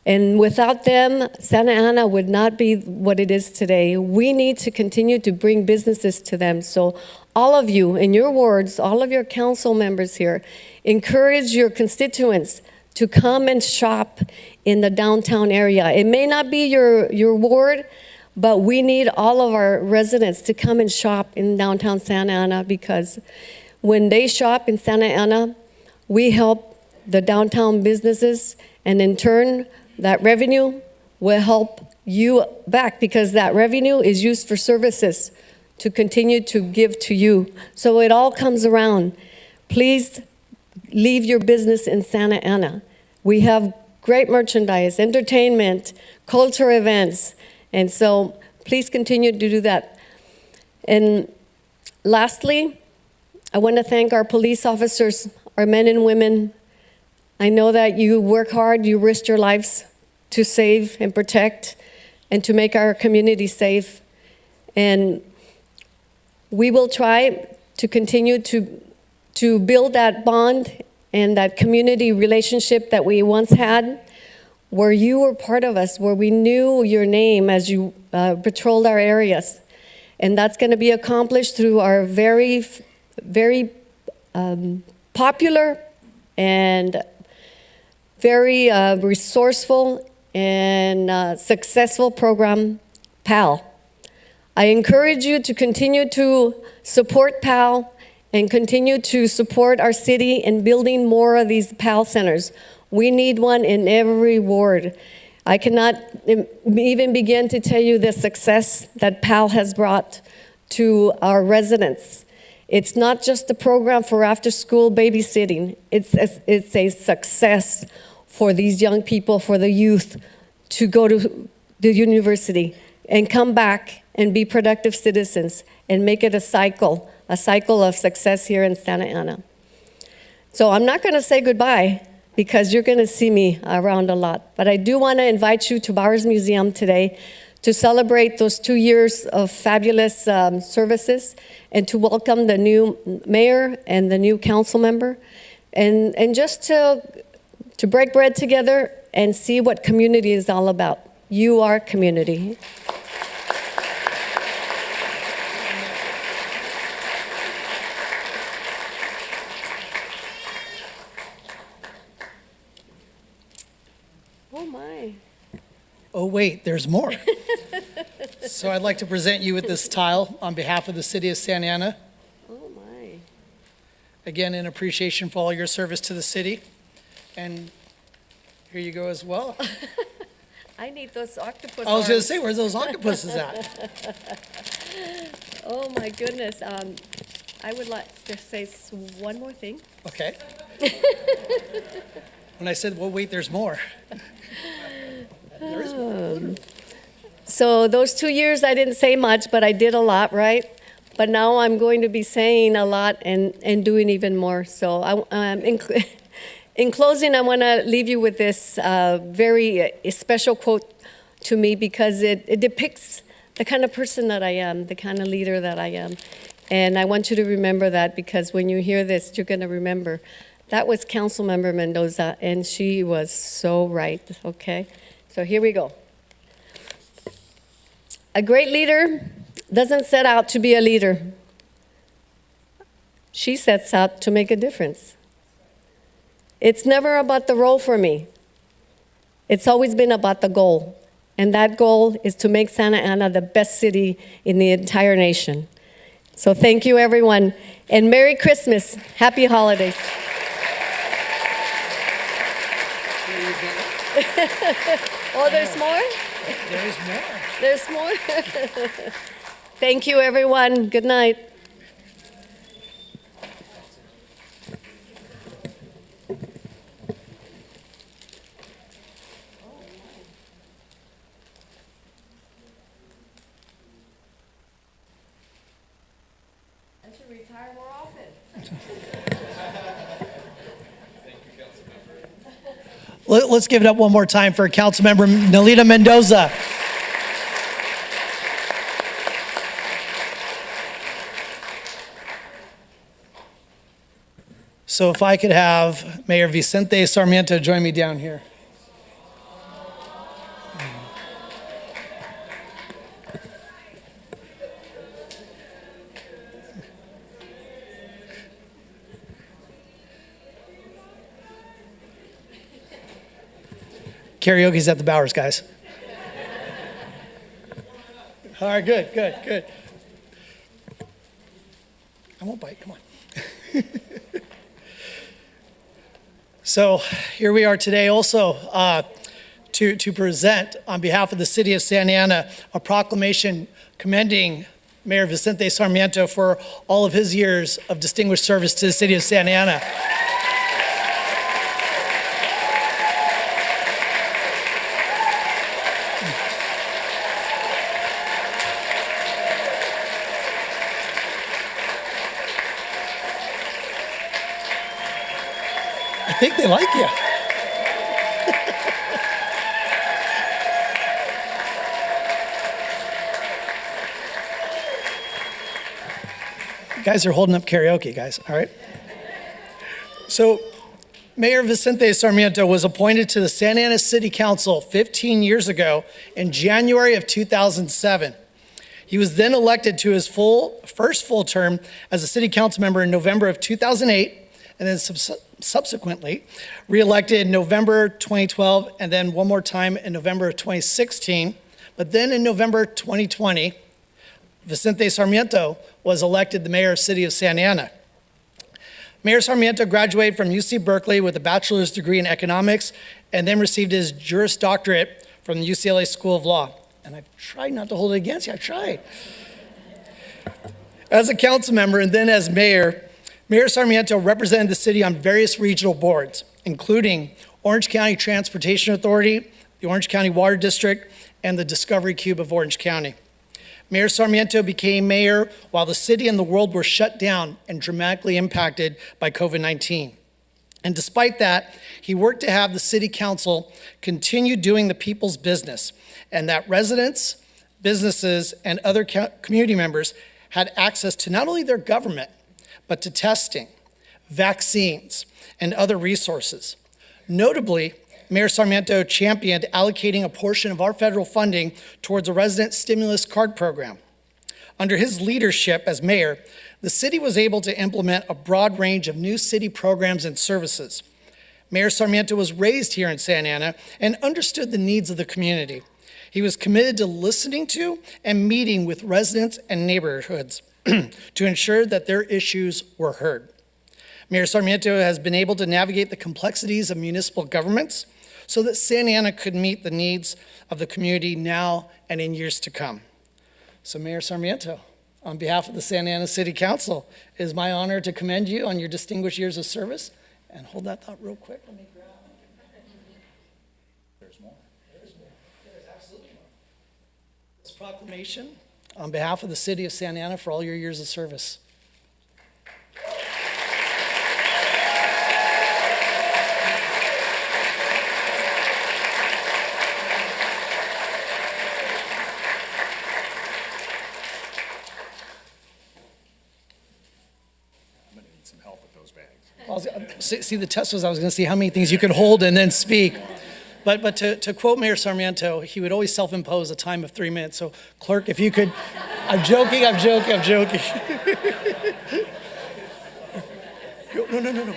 And without them, Santa Ana would not be what it is today. We need to continue to bring businesses to them. So all of you, in your wards, all of your council members here, encourage your constituents to come and shop in the downtown area. It may not be your ward, but we need all of our residents to come and shop in downtown Santa Ana, because when they shop in Santa Ana, we help the downtown businesses, and in turn, that revenue will help you back, because that revenue is used for services to continue to give to you. So it all comes around. Please leave your business in Santa Ana. We have great merchandise, entertainment, culture events, and so please continue to do that. And lastly, I want to thank our police officers, our men and women. I know that you work hard, you risk your lives to save and protect and to make our community safe. And we will try to continue to build that bond and that community relationship that we once had, where you were part of us, where we knew your name as you patrolled our areas. And that's going to be accomplished through our very, very popular and very resourceful and successful program, PAL. I encourage you to continue to support PAL and continue to support our city in building more of these PAL centers. We need one in every ward. I cannot even begin to tell you the success that PAL has brought to our residents. It's not just a program for after-school babysitting. It's a success for these young people, for the youth, to go to the university and come back and be productive citizens and make it a cycle of success here in Santa Ana. So I'm not going to say goodbye, because you're going to see me around a lot. But I do want to invite you to Bowers Museum today to celebrate those 2 years of fabulous services, and to welcome the new mayor and the new council member, and just to break bread together and see what community is all about. You are community. Oh my.
Oh wait, there's more. So I'd like to present you with this tile on behalf of the city of Santa Ana.
Oh my.
Again, in appreciation for all your service to the city. And here you go as well.
I need those octopus
I was going to
arms.
say, where's those octopuses at?
Oh my goodness. I would like to say one more thing.
Okay. When I said, well, wait, there's more. There is more.
So those 2 years, I didn't say much, but I did a lot, right? But now I'm going to be saying a lot and doing even more. So in closing, I want to leave you with this very special quote to me because it depicts the kind of person that I am, the kind of leader that I am. And I want you to remember that because when you hear this, you're going to remember. That was Councilmember Mendoza, and she was so right, okay? So here we go. A great leader doesn't set out to be a leader. She sets out to make a difference. It's never about the role for me. It's always been about the goal. And that goal is to make Santa Ana the best city in the entire nation. So thank you, everyone. And Merry Christmas. Happy holidays. Oh, there's more?
There's more.
There's more? Thank you, everyone. Good night. I should retire more often.
Let's give it up one more time for Councilmember Nelita Mendoza. So if I could have Mayor Vicente Sarmiento join me down here. Karaoke's at the Bowers, guys. All right, good. I won't bite, come on. So here we are today also to present on behalf of the city of Santa Ana a proclamation commending Mayor Vicente Sarmiento for all of his years of distinguished service to the city of Santa Ana. I think they like you. You guys are holding up karaoke, guys, all right? So, Mayor Vicente Sarmiento was appointed to the Santa Ana City Council 15 years ago in January of 2007. He was then elected to his first full term as a city council member in November of 2008, and then subsequently re-elected in November 2012, and then one more time in November of 2016. But then in November 2020, Vicente Sarmiento was elected the mayor of the city of Santa Ana. Mayor Sarmiento graduated from UC Berkeley with a bachelor's degree in economics, and then received his Juris Doctorate from the UCLA School of Law. And I've tried not to hold it against you, I tried. As a council member and then as mayor, Mayor Sarmiento represented the city on various regional boards, including Orange County Transportation Authority, the Orange County Water District, and the Discovery Cube of Orange County. Mayor Sarmiento became mayor while the city and the world were shut down and dramatically impacted by COVID-19. And despite that, he worked to have the city council continue doing the people's business, and that residents, businesses, and other community members had access to not only their government, but to testing, vaccines, and other resources. Notably, Mayor Sarmiento championed allocating a portion of our federal funding towards a resident stimulus card program. Under his leadership as mayor, the city was able to implement a broad range of new city programs and services. Mayor Sarmiento was raised here in Santa Ana and understood the needs of the community. He was committed to listening to and meeting with residents and neighborhoods to ensure that their issues were heard. Mayor Sarmiento has been able to navigate the complexities of municipal governments so that Santa Ana could meet the needs of the community now and in years to come. So Mayor Sarmiento, on behalf of the Santa Ana City Council, it is my honor to commend you on your distinguished years of service And hold that thought real quick. Let me grab.
There's more.
There's absolutely more. This proclamation on behalf of the city of Santa Ana for all your years of service.
Some help with those bags.
See, the test was I was going to see how many things you could hold and then speak. But to quote Mayor Sarmiento, he would always self-impose a time of 3 minutes. So, Clerk, if you could, I'm joking. No,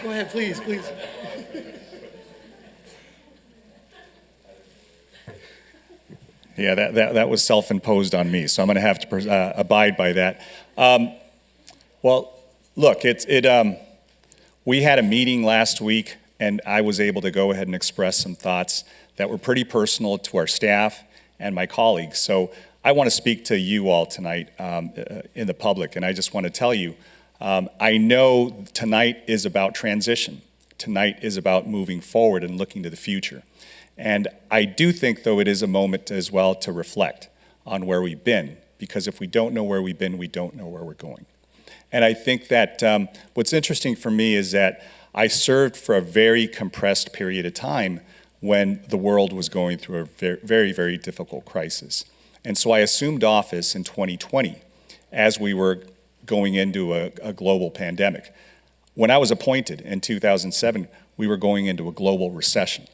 go ahead, please.
Yeah, that was self-imposed on me, so I'm going to have to abide by that. Well, look, we had a meeting last week, and I was able to go ahead and express some thoughts that were pretty personal to our staff and my colleagues. So I want to speak to you all tonight in the public, and I just want to tell you, I know tonight is about transition. Tonight is about moving forward and looking to the future. And I do think, though, it is a moment as well to reflect on where we've been, because if we don't know where we've been, we don't know where we're going. And I think that what's interesting for me is that I served for a very compressed period of time when the world was going through a very, very difficult crisis. And so I assumed office in 2020 as we were going into a global pandemic. When I was appointed in 2007, we were going into a global recession.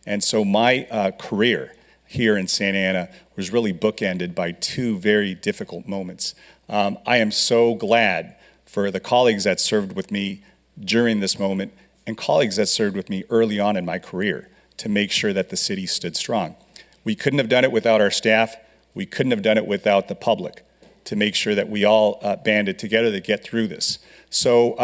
And so my career here in Santa Ana was really bookended by two very difficult moments. I am so glad for the colleagues that served with me during this moment and colleagues that served with me early on in my career to make sure that the city stood strong. We couldn't have done it without our staff. We couldn't have done it without the public to make sure that we all banded together to get through this. So,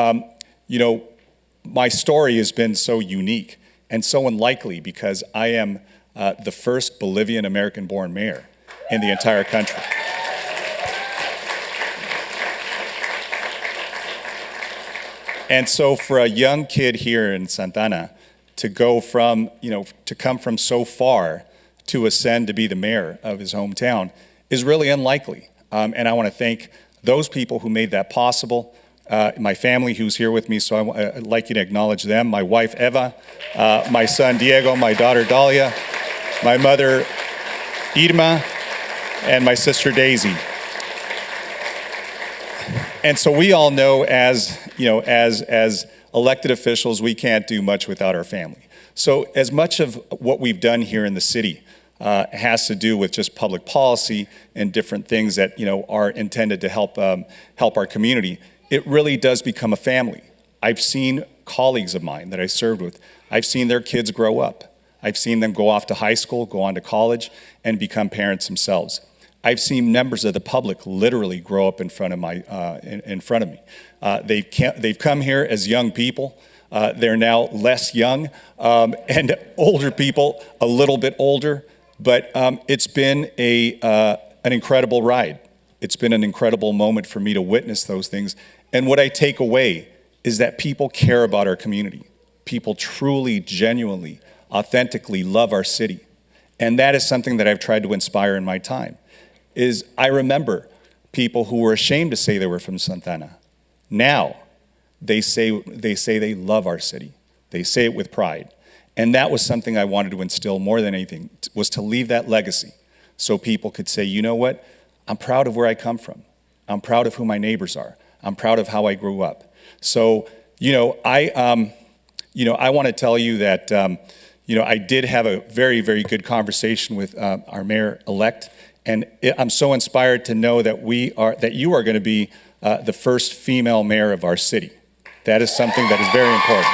my story has been so unique and so unlikely because I am the first Bolivian American-born mayor in the entire country. And so for a young kid here in Santa Ana to go from, to come from so far to ascend to be the mayor of his hometown is really unlikely. And I want to thank those people who made that possible, my family who's here with me, so I'd like you to acknowledge them, my wife Eva, my son Diego, my daughter Dalia, my mother Irma, and my sister Daisy. And so we all know as elected officials, we can't do much without our family. So as much of what we've done here in the city has to do with just public policy and different things that are intended to help our community, it really does become a family. I've seen colleagues of mine that I served with, I've seen their kids grow up. I've seen them go off to high school, go on to college, and become parents themselves. I've seen members of the public literally grow up in front of me. They've come here as young people. They're now less young, and older people a little bit older. But it's been an incredible ride. It's been an incredible moment for me to witness those things. And what I take away is that people care about our community. People truly, genuinely, authentically love our city. And that is something that I've tried to inspire in my time. Is I remember people who were ashamed to say they were from Santa Ana. Now, they say they love our city. They say it with pride. And that was something I wanted to instill more than anything, was to leave that legacy so people could say, you know what, I'm proud of where I come from. I'm proud of who my neighbors are. I'm proud of how I grew up. So, I want to tell you that, I did have a very, very good conversation with our mayor-elect. And I'm so inspired to know that you are going to be the first female mayor of our city. That is something that is very important.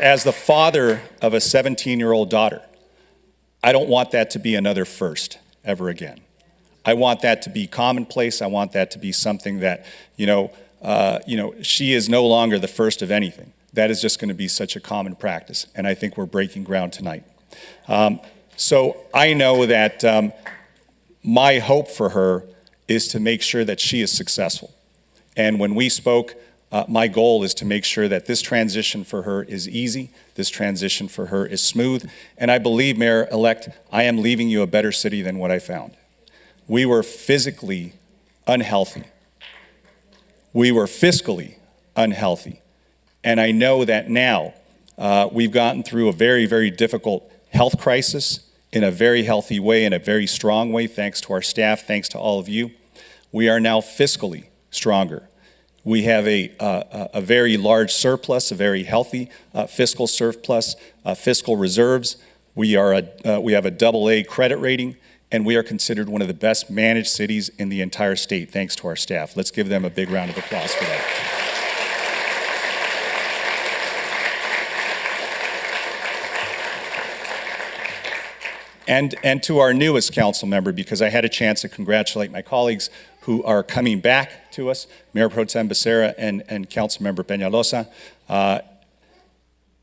As the father of a 17-year-old daughter, I don't want that to be another first ever again. I want that to be commonplace. I want that to be something that, she is no longer the first of anything. That is just going to be such a common practice, and I think we're breaking ground tonight. So I know that my hope for her is to make sure that she is successful. And when we spoke, my goal is to make sure that this transition for her is easy, this transition for her is smooth, and I believe, Mayor-elect, I am leaving you a better city than what I found. We were physically unhealthy. We were fiscally unhealthy. And I know that now we've gotten through a very, very difficult health crisis in a very healthy way, in a very strong way, thanks to our staff, thanks to all of you. We are now fiscally stronger. We have a very large surplus, a very healthy fiscal surplus, fiscal reserves. We have a AA credit rating, and we are considered one of the best managed cities in the entire state, thanks to our staff. Let's give them a big round of applause for that. And to our newest council member, because I had a chance to congratulate my colleagues who are coming back to us, Mayor Pro Tem Becerra and Council Member Peñalosa. I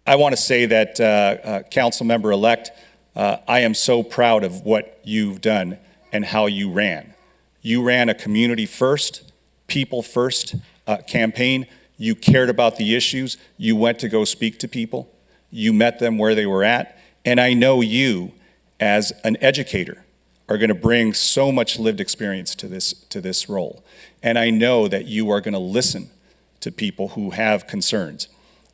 want to say that, Council Member-elect, I am so proud of what you've done and how you ran. You ran a community first, people first campaign. You cared about the issues. You went to go speak to people. You met them where they were at. And I know you, as an educator, are going to bring so much lived experience to this role. And I know that you are going to listen to people who have concerns.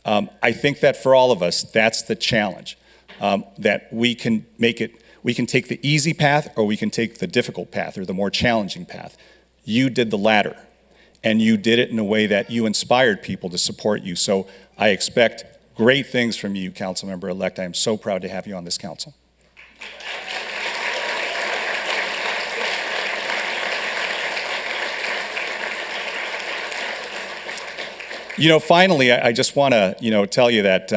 I think that for all of us, that's the challenge, that we can take the easy path, or we can take the difficult path, or the more challenging path. You did the latter, and you did it in a way that you inspired people to support you. So I expect great things from you, Council Member-elect. I am so proud to have you on this council. Finally, I just want to, tell you that,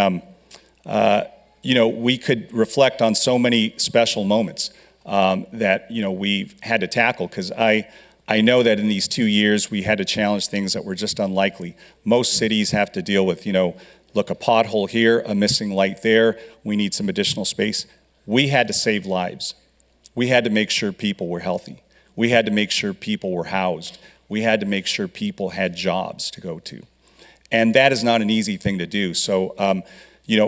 we could reflect on so many special moments that, we've had to tackle, because I know that in these 2 years we had to challenge things that were just unlikely. Most cities have to deal with, look, a pothole here, a missing light there, we need some additional space. We had to save lives. We had to make sure people were healthy. We had to make sure people were housed. We had to make sure people had jobs to go to. And that is not an easy thing to do. So,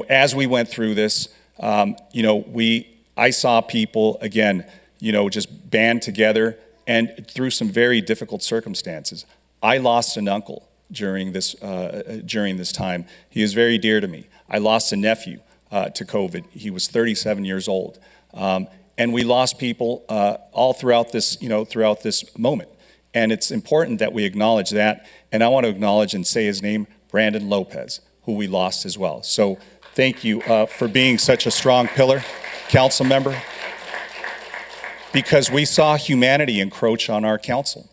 as we went through this, I saw people, again, just band together, and through some very difficult circumstances. I lost an uncle during this time. He is very dear to me. I lost a nephew to COVID. He was 37 years old. And we lost people all throughout this moment. And it's important that we acknowledge that. And I want to acknowledge and say his name, Brandon Lopez, who we lost as well. So thank you for being such a strong pillar, council member, because we saw humanity encroach on our council.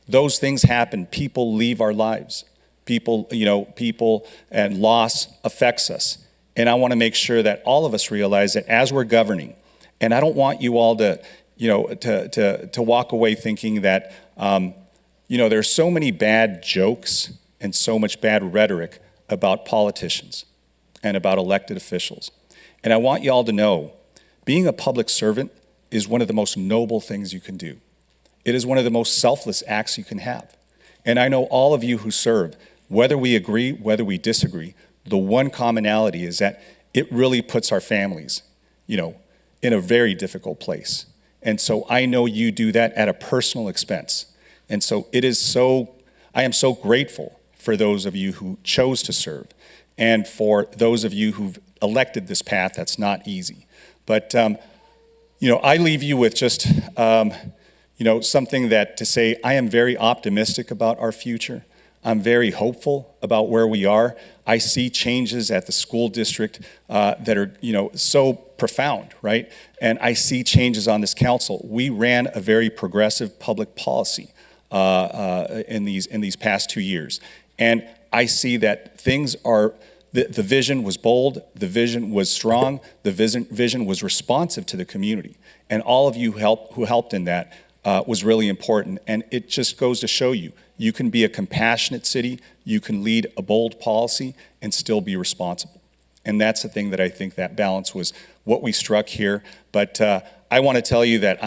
Those things happen. People leave our lives. People and loss affects us. And I want to make sure that all of us realize that as we're governing, and I don't want you all to walk away thinking that, there's so many bad jokes and so much bad rhetoric about politicians and about elected officials. And I want you all to know, being a public servant is one of the most noble things you can do. It is one of the most selfless acts you can have. And I know all of you who serve, whether we agree, whether we disagree, the one commonality is that it really puts our families, in a very difficult place. And so I know you do that at a personal expense. And so I am so grateful for those of you who chose to serve, and for those of you who've elected this path that's not easy. But, I leave you with just, something that to say, I am very optimistic about our future. I'm very hopeful about where we are. I see changes at the school district that are, so profound, right? And I see changes on this council. We ran a very progressive public policy in these past 2 years. And I see that things are, the vision was bold, the vision was strong, the vision was responsive to the community. And all of you who helped in that was really important. And it just goes to show you, you can be a compassionate city, you can lead a bold policy and still be responsible. And that's the thing that I think that balance was what we struck here. But I want to tell you that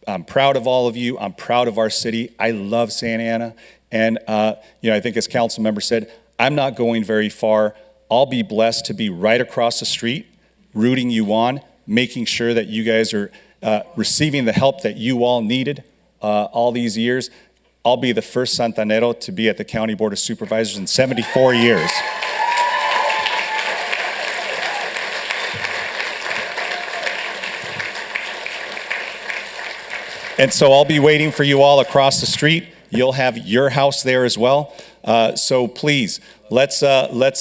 I'm proud of all of you. I'm proud of our city. I love Santa Ana. And, I think as council member said, I'm not going very far. I'll be blessed to be right across the street, rooting you on, making sure that you guys are receiving the help that you all needed all these years. I'll be the first Santanero to be at the County Board of Supervisors in 74 years. And so I'll be waiting for you all across the street. You'll have your house there as well. So please, let's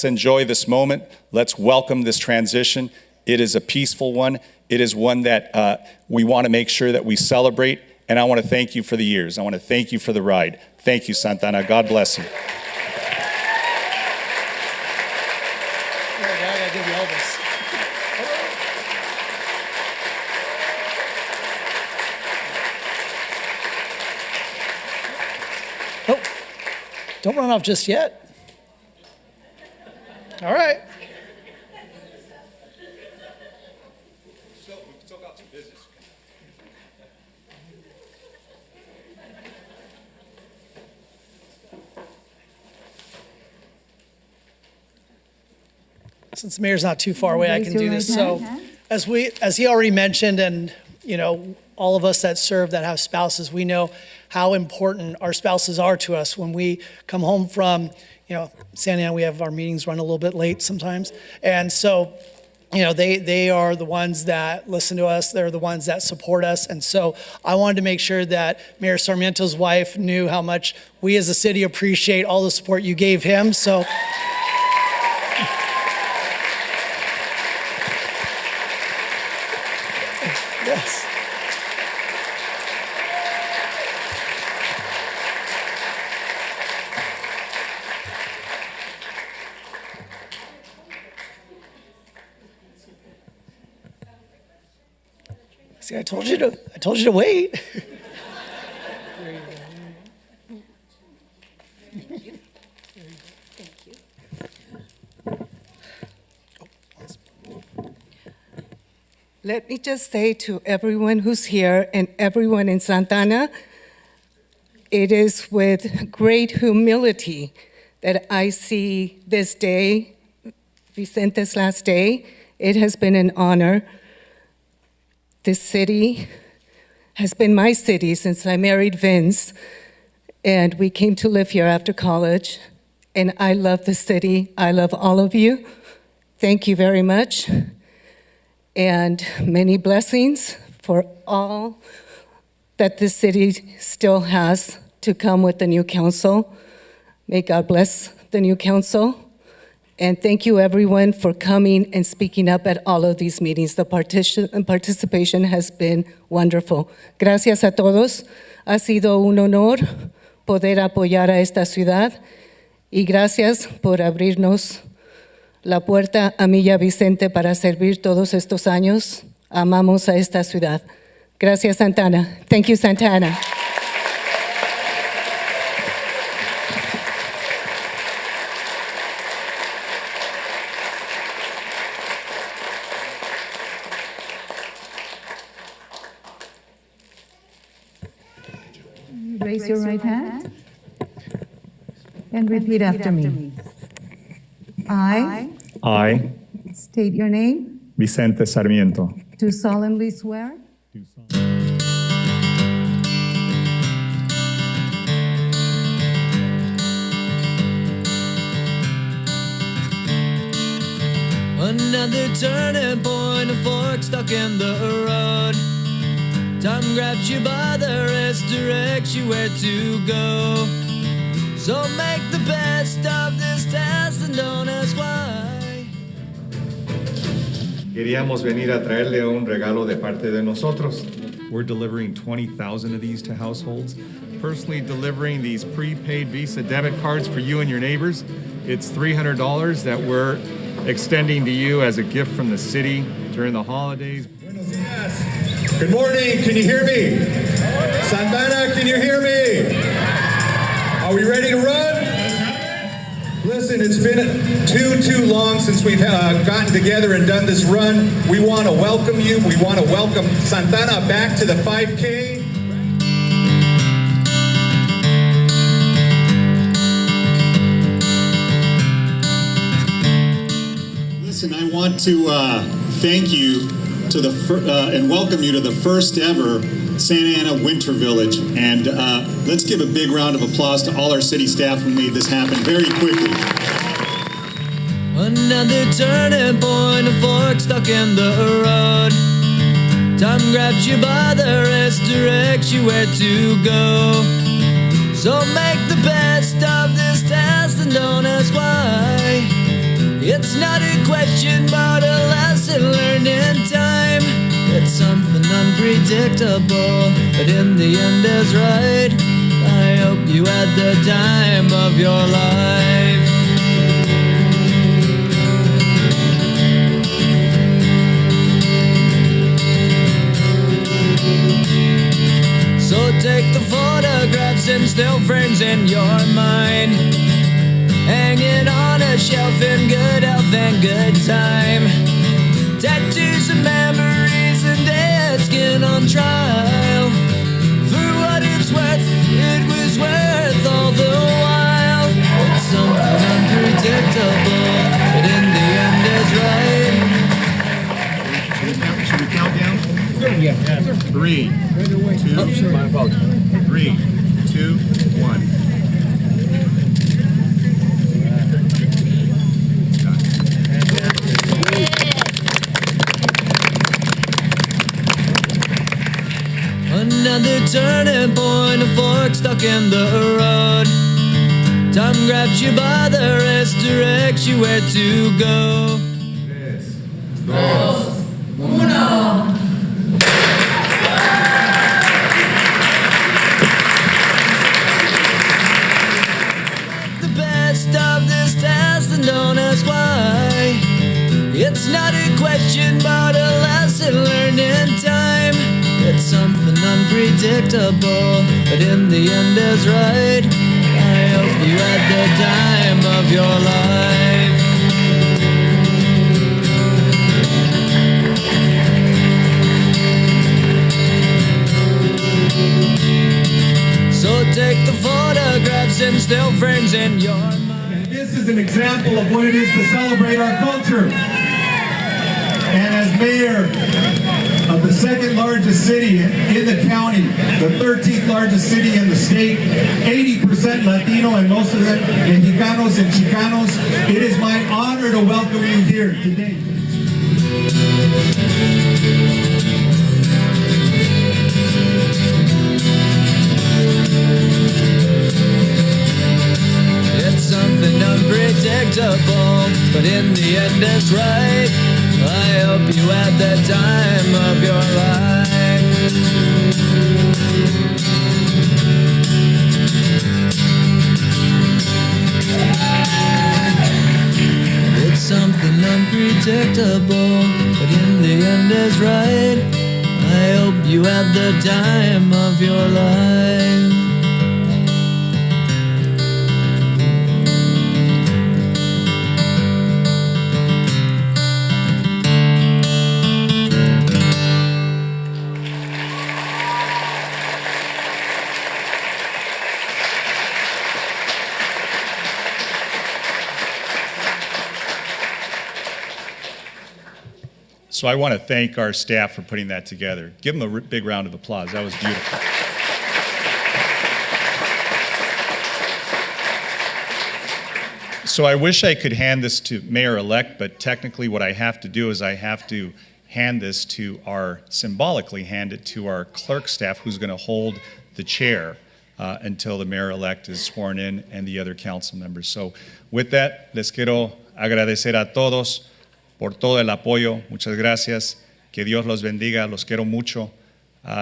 enjoy this moment. Let's welcome this transition. It is a peaceful one. It is one that we want to make sure that we celebrate. And I want to thank you for the years. I want to thank you for the ride. Thank you, Santana. God bless you.
Oh, don't run off just yet. All right.
Still got some business.
Since the mayor's not too far away, I can do this. So as he already mentioned, and all of us that serve that have spouses, we know how important our spouses are to us. When we come home from, Santa Ana, we have our meetings run a little bit late sometimes. And so, they are the ones that listen to us. They're the ones that support us. And so I wanted to make sure that Mayor Sarmiento's wife knew how much we as a city appreciate all the support you gave him. So yes. See, I told you to wait.
Let me just say to everyone who's here and everyone in Santana, it is with great humility that I see this day, Vicente's last day. It has been an honor. This city has been my city since I married Vince, and we came to live here after college. And I love the city. I love all of you. Thank you very much. And many blessings for all that this city still has to come with the new council. May God bless the new council. And thank you, everyone, for coming and speaking up at all of these meetings. The participation has been wonderful. Gracias a todos. Ha sido un honor poder apoyar a esta ciudad. Y gracias por abrirnos la puerta a mí y a Vicente para servir todos estos años. Amamos a esta ciudad. Gracias, Santana. Thank you, Santana.
Raise your right hand and repeat after me. I state your name.
Vicente Sarmiento.
Do solemnly swear.
Another turning point, a fork stuck in the road. Time grabs you by the wrist, directs you where to go. So make the best of this test and don't ask why.
Queríamos venir a traerle un regalo de parte de nosotros. We're delivering 20,000 of these to households. Personally delivering these prepaid Visa debit cards for you and your neighbors. It's $300 that we're extending to you as a gift from the city during the holidays.
Buenos días. Good morning. Can you hear me? Santana, can you hear me? Are we ready to run? Listen, it's been too long since we've gotten together and done this run. We want to welcome you. We want to welcome Santana back to the 5K. want to thank you to and welcome you to the first ever Santa Ana Winter Village. And let's give a big round of applause to all our city staff who made this happen very quickly.
Another turning point, a fork stuck in the road. Time grabs you by the wrist, directs you where to go. So make the best of this test and don't ask why. It's not a question but a lesson learned in time. It's something unpredictable, but in the end is right. I hope you had the time of your life. So take the photographs and still frames in your mind, hanging on a shelf in good health and good time. Tattoos and memories and dead skin on trial. For what it's worth, it was worth all the while. It's something unpredictable, but in the end is right.
Should we count down? Yeah. 3, 2, 3, 2, 1.
Another turning point, a fork stuck in the road. Time grabs you by the wrist, directs you where to go.
3, 2, 1.
The best of this test and don't ask why. It's not a question but a lesson learned in time. It's something unpredictable, but in the end is right. I hope you had the time of your life. So take the photographs and still frames in your mind.
This is an example of what it is to celebrate our culture. And as mayor of the second largest city in the county, the 13th largest city in the state, 80% Latino and most of them Mexicanos and Chicanos, it is my honor to welcome you here today.
It's something unpredictable, but in the end it's right. I hope you had the time of your life. It's something unpredictable, but in the end is right. I hope you had the time of your life.
So I want to thank our staff for putting that together. Give them a big round of applause. That was beautiful. So I wish I could hand this to Mayor-elect, but technically what I have to do is I have to symbolically hand it to our clerk staff, who's going to hold the chair until the Mayor-elect is sworn in and the other council members. So with that, les quiero agradecer a todos por todo el apoyo. Muchas gracias. Que Dios los bendiga. Los quiero mucho.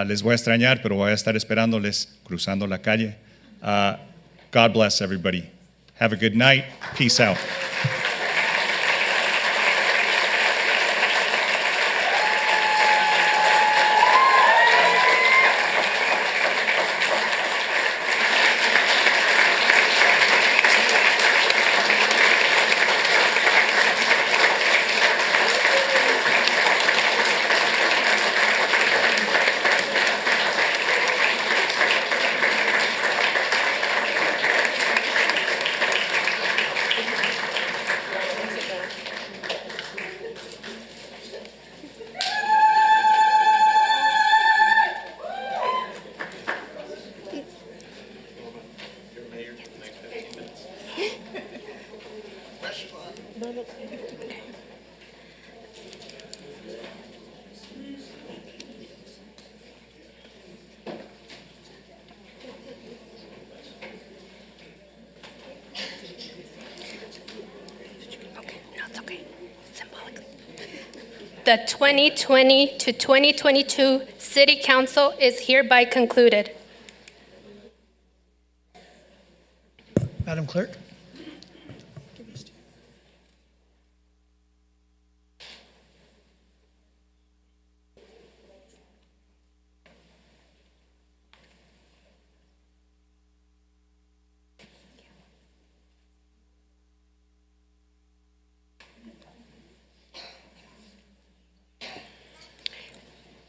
Les voy a extrañar, pero voy a estar esperándoles cruzando la calle. God bless everybody. Have a good night. Peace out.
The 2020 to 2022 City Council is hereby concluded.
Madam Clerk?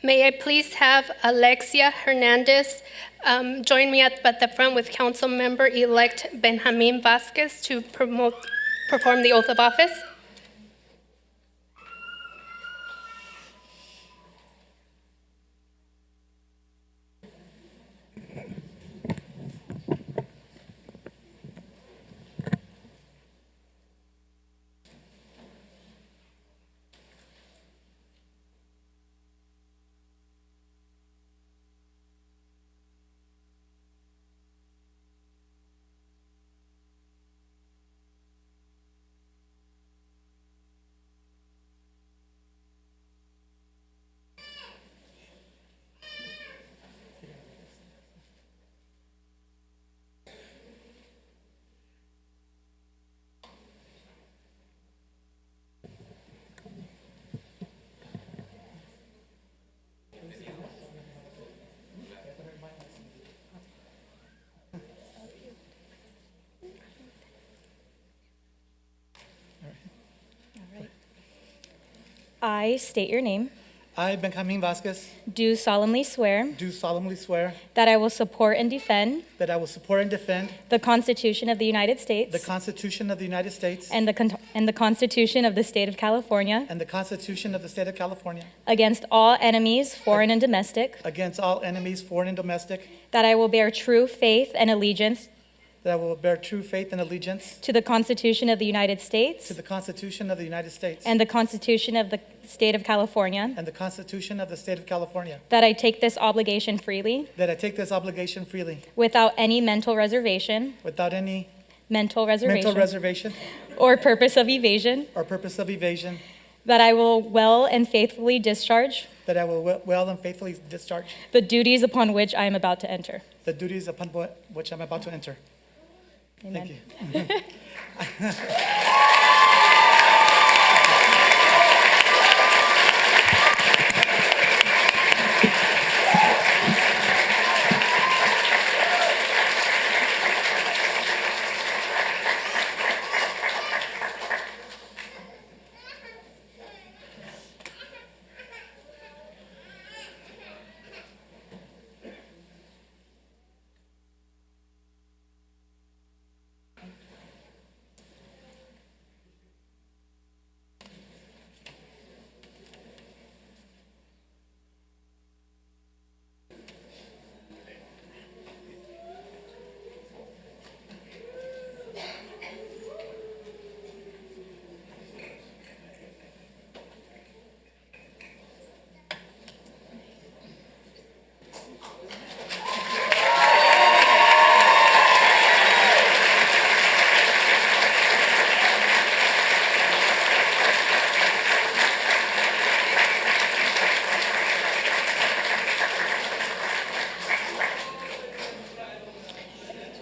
May I please have Alexia Hernandez join me at the front with Councilmember-elect Benjamin Vasquez to perform the oath of office.
I state your name.
I, Benjamin Vasquez,
Do solemnly swear
do solemnly swear
that I will support and defend
that I will support and defend
the Constitution of the United States
the Constitution of the United States
and the Constitution of the State of California
and the Constitution of the State of California
against all enemies, foreign and domestic,
against all enemies, foreign and domestic,
that I will bear true faith and allegiance
that I will bear true faith and allegiance
to the Constitution of the United States
to the Constitution of the United States
and the Constitution of the State of California,
and the Constitution of the State of California,
that I take this obligation freely
that I take this obligation freely
without any mental reservation
without any
mental
mental reservation
or purpose of evasion,
or purpose of evasion,
that I will well and faithfully discharge
that I will well and faithfully discharge
the duties upon which I am about to enter.
the duties upon which I'm about to enter.
Amen.
Thank you.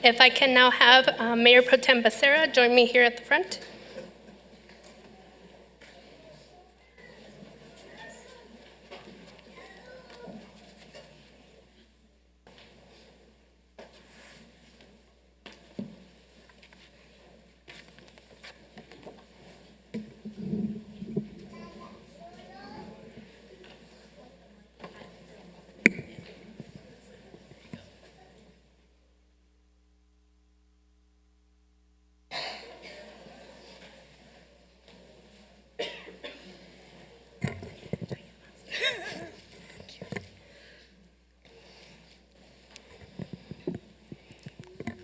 If I can now have Mayor Pro Tem Becerra join me here at the front.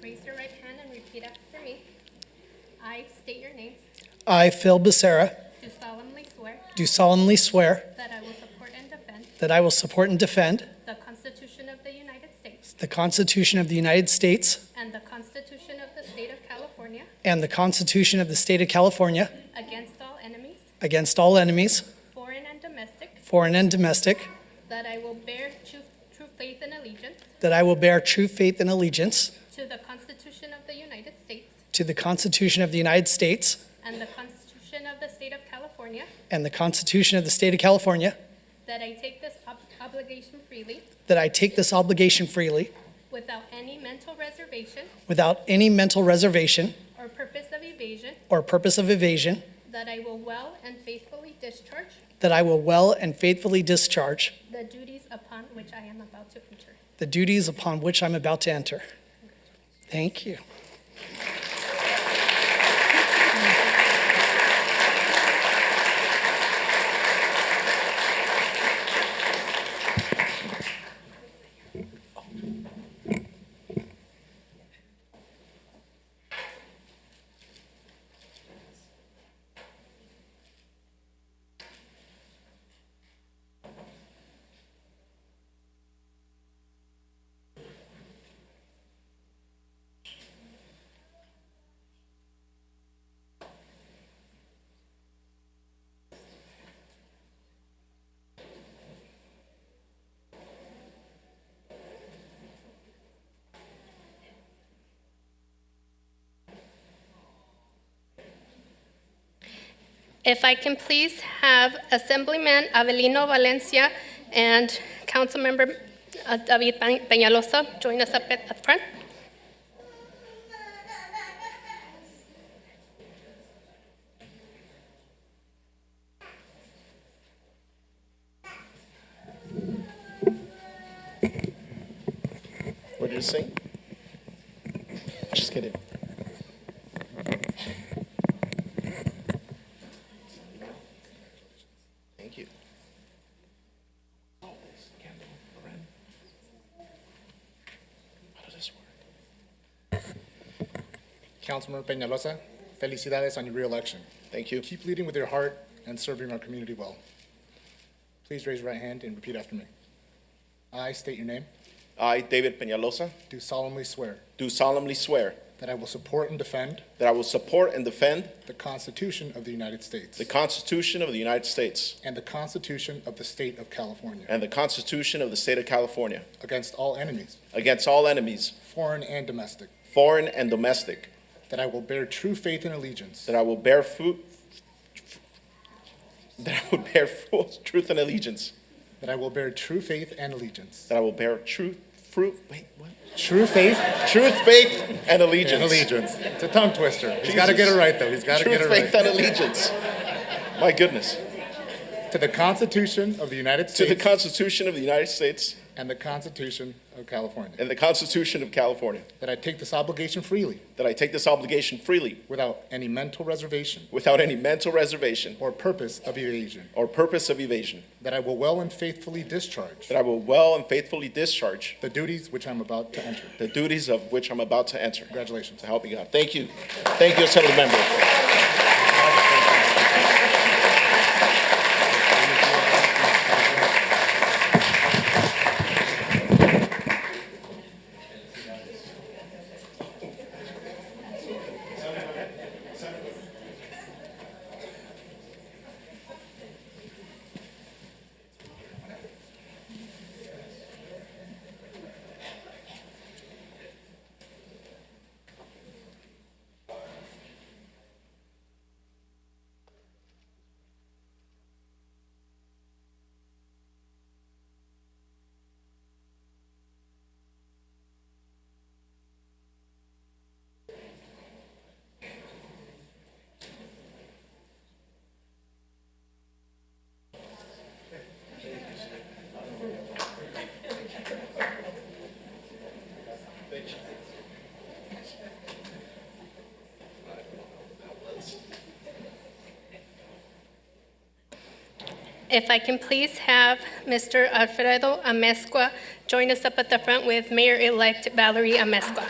Raise your right hand and repeat after me. I state your name.
I, Phil Becerra,
Do solemnly swear
do solemnly swear
that I will support and defend
that I will support and defend
the Constitution of the United States
the Constitution of the United States
and the Constitution of the State of California
and the Constitution of the State of California
against all enemies,
against all enemies,
foreign and domestic,
foreign and domestic,
that I will bear true faith and allegiance
that I will bear true faith and allegiance
to the Constitution of the United States
to the Constitution of the United States
and the Constitution of the State of California,
and the Constitution of the State of California,
that I take this obligation freely
that I take this obligation freely
without any mental reservation
without any mental reservation
or purpose of evasion,
or purpose of evasion,
that I will well and faithfully discharge
that I will well and faithfully discharge
the duties upon which I am about to enter.
the duties upon which I'm about to enter. Thank you.
If I can please have Assemblyman Avelino Valencia and Councilmember David Peñalosa join us up at the front.
What did you sing? Just kidding. Thank you. How does this work?
Councilmember Peñalosa, felicidades on your re-election.
Thank you.
Keep leading with your heart and serving our community well. Please raise your right hand and repeat after me. I state your name.
I, David Peñalosa,
Do solemnly swear
do solemnly swear
that I will support and defend
that I will support and defend
the Constitution of the United States
the Constitution of the United States
and the Constitution of the State of California
and the Constitution of the State of California
against all enemies,
against all enemies,
foreign and domestic,
foreign and domestic,
that I will bear true faith and allegiance
that I will bear full truth and allegiance,
that I will bear true faith and allegiance,
that I will bear true
faith
and allegiance.
and allegiance. It's a tongue twister. He's got to get it right, though. He's got to get it
Truth,
right.
faith, and allegiance. My goodness.
To the Constitution of the United
To
States
the Constitution of the United States
and the Constitution of California.
and the Constitution of California.
That I take this obligation freely
That I take this obligation freely
without any mental reservation
without any mental reservation
or purpose of evasion.
or purpose of evasion.
That I will well and faithfully discharge
That I will well and faithfully discharge
the duties which I'm about to enter.
the duties of which I'm about to enter.
Congratulations.
So help me God. Thank you. Thank you, Assembly Member.
If I can please have Mr. Alfredo Amezcua join us up at the front with Mayor-elect Valerie Amezcua.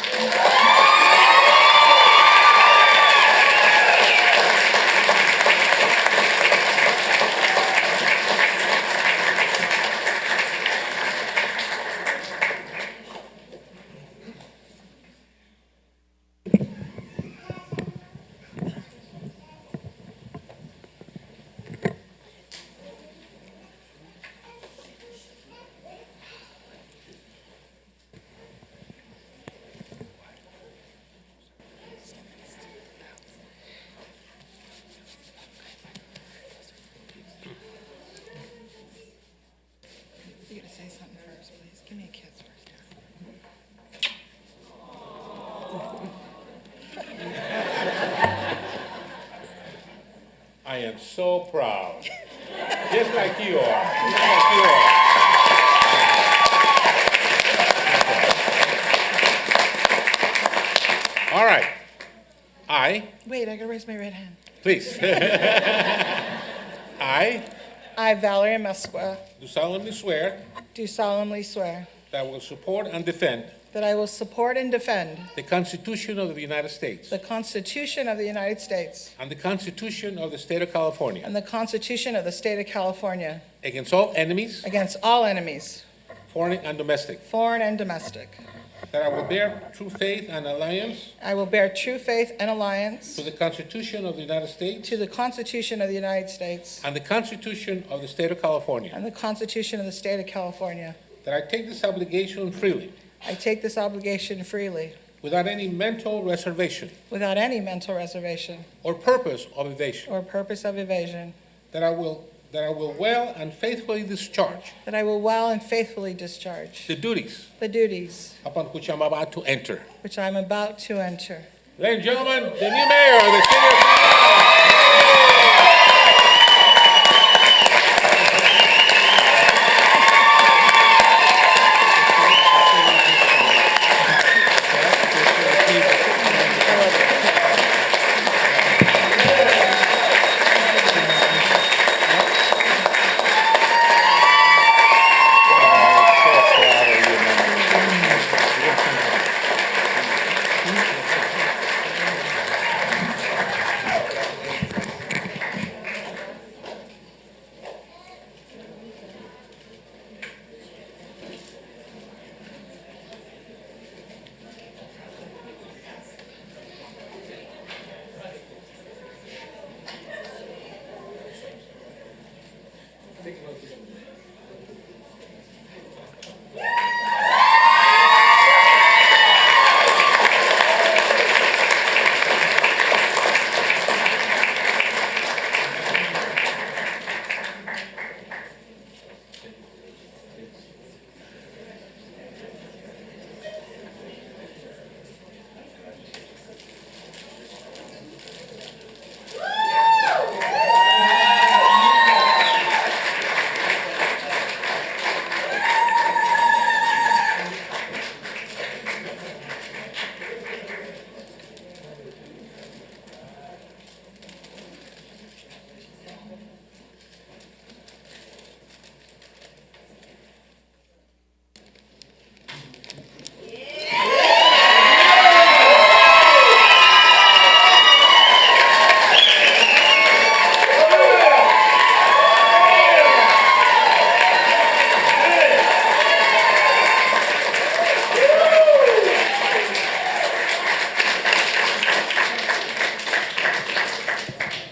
am so proud. Just like you are. Just like you are. All right.
Wait, I gotta raise my right hand.
Please.
I, Valerie Mesqua,
Do solemnly swear
do solemnly swear
that I will support and defend
that I will support and defend
the Constitution of the United States
the Constitution of the United States
and the Constitution of the State of California
and the Constitution of the State of California
against all enemies,
against all enemies,
foreign and domestic,
foreign and domestic.
that I will bear true faith and allegiance
I will bear true faith and alliance
to the Constitution of the United States
to the Constitution of the United States
and the Constitution of the State of California,
and the Constitution of the State of California.
that I take this obligation freely
I take this obligation freely
without any mental reservation
without any mental reservation
or purpose of evasion,
or purpose of evasion,
that I will well and faithfully discharge
that I will well and faithfully discharge
the duties
the duties
upon which I'm about to enter.
which I am about to enter.
Ladies and gentlemen, the new mayor of the city of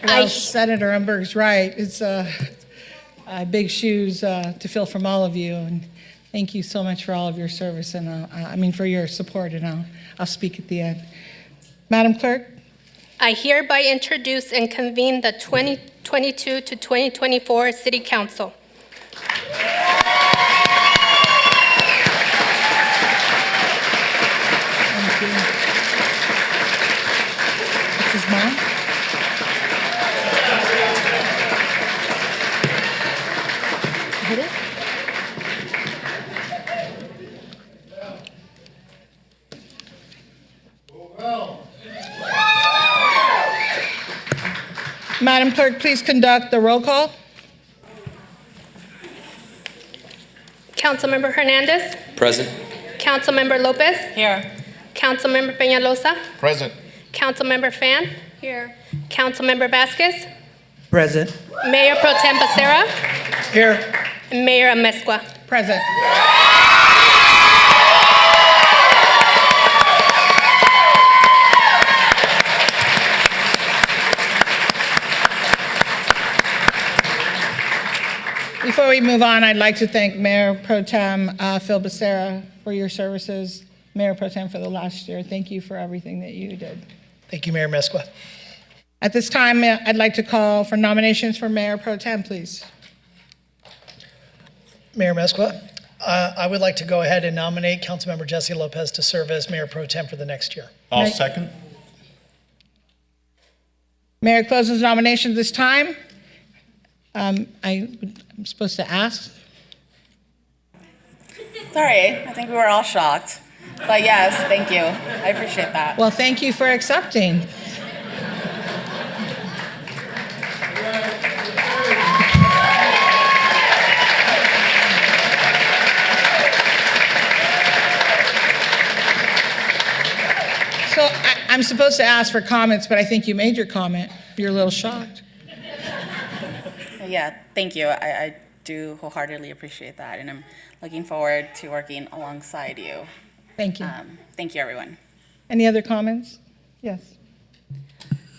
Santa
Well, Senator Umberg's right. It's big shoes to fill from all of you, and thank you so much for all of your service and for your support, and I'll speak at the end. Madam Clerk?
I hereby introduce and convene the 2022 to 2024 City Council.
Thank you. This is mine. Hit it? Madam Clerk, please conduct the roll call.
Councilmember Hernandez.
Present.
Councilmember Lopez. Here. Councilmember Peñalosa.
Present.
Councilmember Fan. Here. Councilmember Vasquez.
Present.
Mayor Pro Tem Becerra.
Here.
And Mayor Amezcua.
Present. Before we move on, I'd like to thank Mayor Pro Tem Phil Becerra for your services. Mayor Pro Tem for the last year. Thank you for everything that you did.
Thank you, Mayor Mesqua.
At this time, I'd like to call for nominations for Mayor Pro Tem, please.
Mayor Mesqua, I would like to go ahead and nominate Councilmember Jesse Lopez to serve as Mayor Pro Tem for the next year.
I'll second.
Mayor closes nominations this time. I'm supposed to ask.
Sorry, I think we were all shocked. But yes, thank you. I appreciate that.
Well, thank you for accepting. So I'm supposed to ask for comments, but I think you made your comment. You're a little shocked.
Yeah, thank you. I do wholeheartedly appreciate that, and I'm looking forward to working alongside you.
Thank you.
Thank you, everyone.
Any other comments? Yes.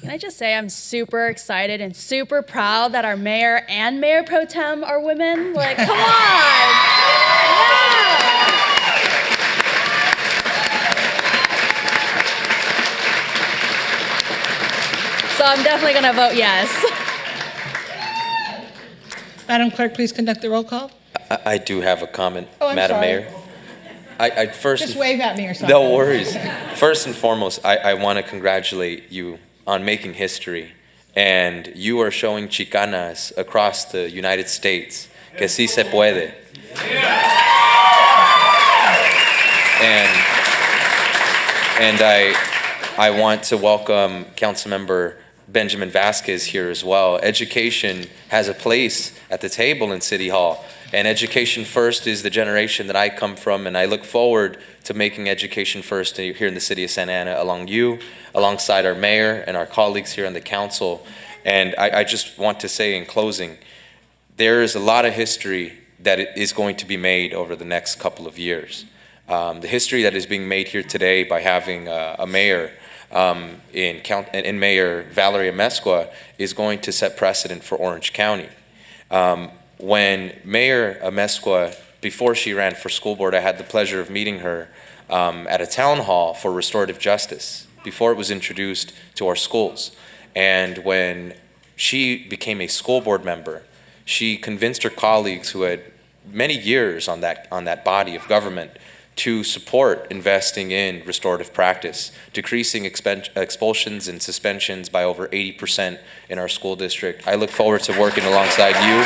Can I just say I'm super excited and super proud that our mayor and mayor pro tem are women? Like, come on! Yeah! So I'm definitely going to vote yes.
Madam Clerk, please conduct the roll call.
I do have a comment,
Oh, I'm
Madam
sorry.
Mayor. I first.
Just wave at me or something.
No worries. First and foremost, I want to congratulate you on making history. And you are showing Chicanas across the United States que sí se puede. And I want to welcome Councilmember Benjamin Vasquez here as well. Education has a place at the table in City Hall. And Education First is the generation that I come from, and I look forward to making Education First here in the city of Santa Ana alongside our mayor and our colleagues here on the council. And I just want to say in closing, there is a lot of history that is going to be made over the next couple of years. The history that is being made here today by having a mayor in Mayor Valeria Amezcua is going to set precedent for Orange County. When Mayor Amezcua, before she ran for school board, I had the pleasure of meeting her at a town hall for restorative justice before it was introduced to our schools. And when she became a school board member, she convinced her colleagues who had many years on that body of government to support investing in restorative practice, decreasing expulsions and suspensions by over 80% in our school district. I look forward to working alongside you.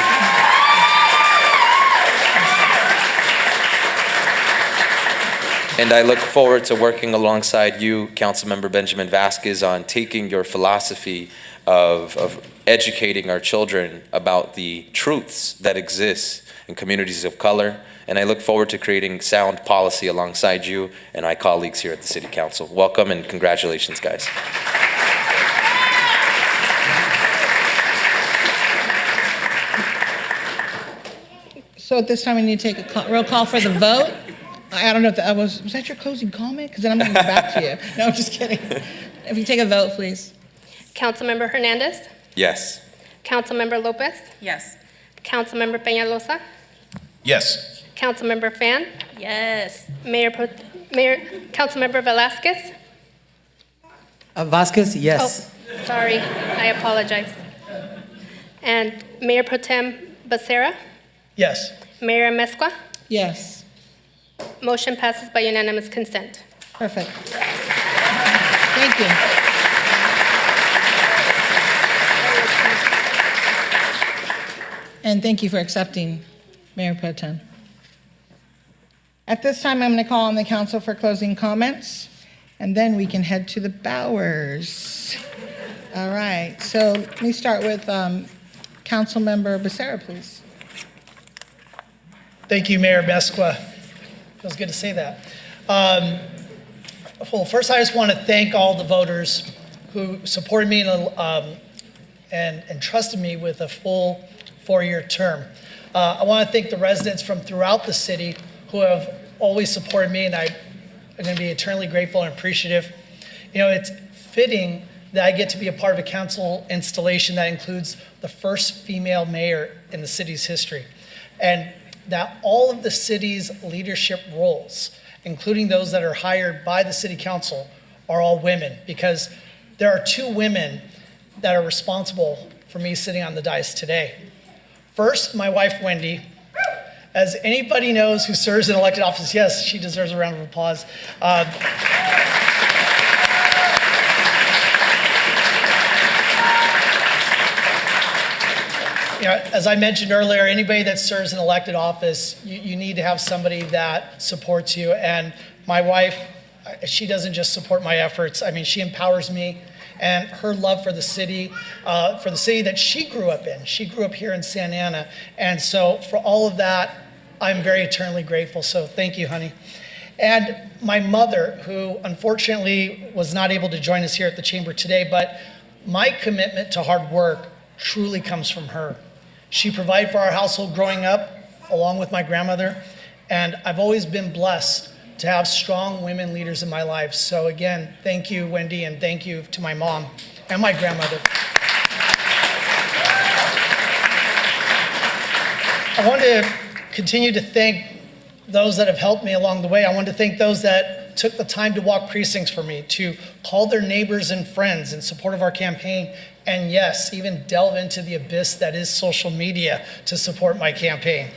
And I look forward to working alongside you, Councilmember Benjamin Vasquez, on taking your philosophy of educating our children about the truths that exist in communities of color. And I look forward to creating sound policy alongside you and my colleagues here at the City Council. Welcome and congratulations, guys.
So at this time, we need to take a roll call for the vote. I don't know if that was that your closing comment? Because then I'm going to go back to you. No, I'm just kidding. If you take a vote, please.
Councilmember Hernandez,
Yes.
Councilmember Lopez,
Yes.
Councilmember Peñalosa,
Yes.
Councilmember Fan,
Yes.
Councilmember Velasquez.
Vasquez, yes.
Oh, sorry, I apologize. And Mayor Pro Tem Becerra,
Yes.
Mayor Amezcua.
Yes.
Motion passes by unanimous consent.
Perfect. Thank you. And thank you for accepting, Mayor Pro Tem. At this time, I'm going to call on the council for closing comments, and then we can head to the Bowers. All right, so let me start with Councilmember Becerra, please.
Thank you, Mayor Amezcua. Feels good to say that. Well, first, I just want to thank all the voters who supported me and trusted me with a full 4-year term. I want to thank the residents from throughout the city who have always supported me, and I'm going to be eternally grateful and appreciative. You know, it's fitting that I get to be a part of a council installation that includes the first female mayor in the city's history, and that all of the city's leadership roles, including those that are hired by the city council, are all women, because there are 2 women that are responsible for me sitting on the dais today. First, my wife, Wendy. As anybody knows who serves in elected office, yes, she deserves a round of applause. As I mentioned earlier, anybody that serves an elected office, you need to have somebody that supports you. And my wife, she doesn't just support my efforts. I mean, she empowers me, and her love for the city that she grew up in. She grew up here in Santa Ana. And so for all of that, I'm very eternally grateful. So thank you, honey. And my mother, who unfortunately was not able to join us here at the chamber today, but my commitment to hard work truly comes from her. She provided for our household growing up, along with my grandmother, and I've always been blessed to have strong women leaders in my life. So again, thank you, Wendy, and thank you to my mom and my grandmother. I want to continue to thank those that have helped me along the way. I want to thank those that took the time to walk precincts for me, to call their neighbors and friends in support of our campaign, and yes, even delve into the abyss that is social media to support my campaign.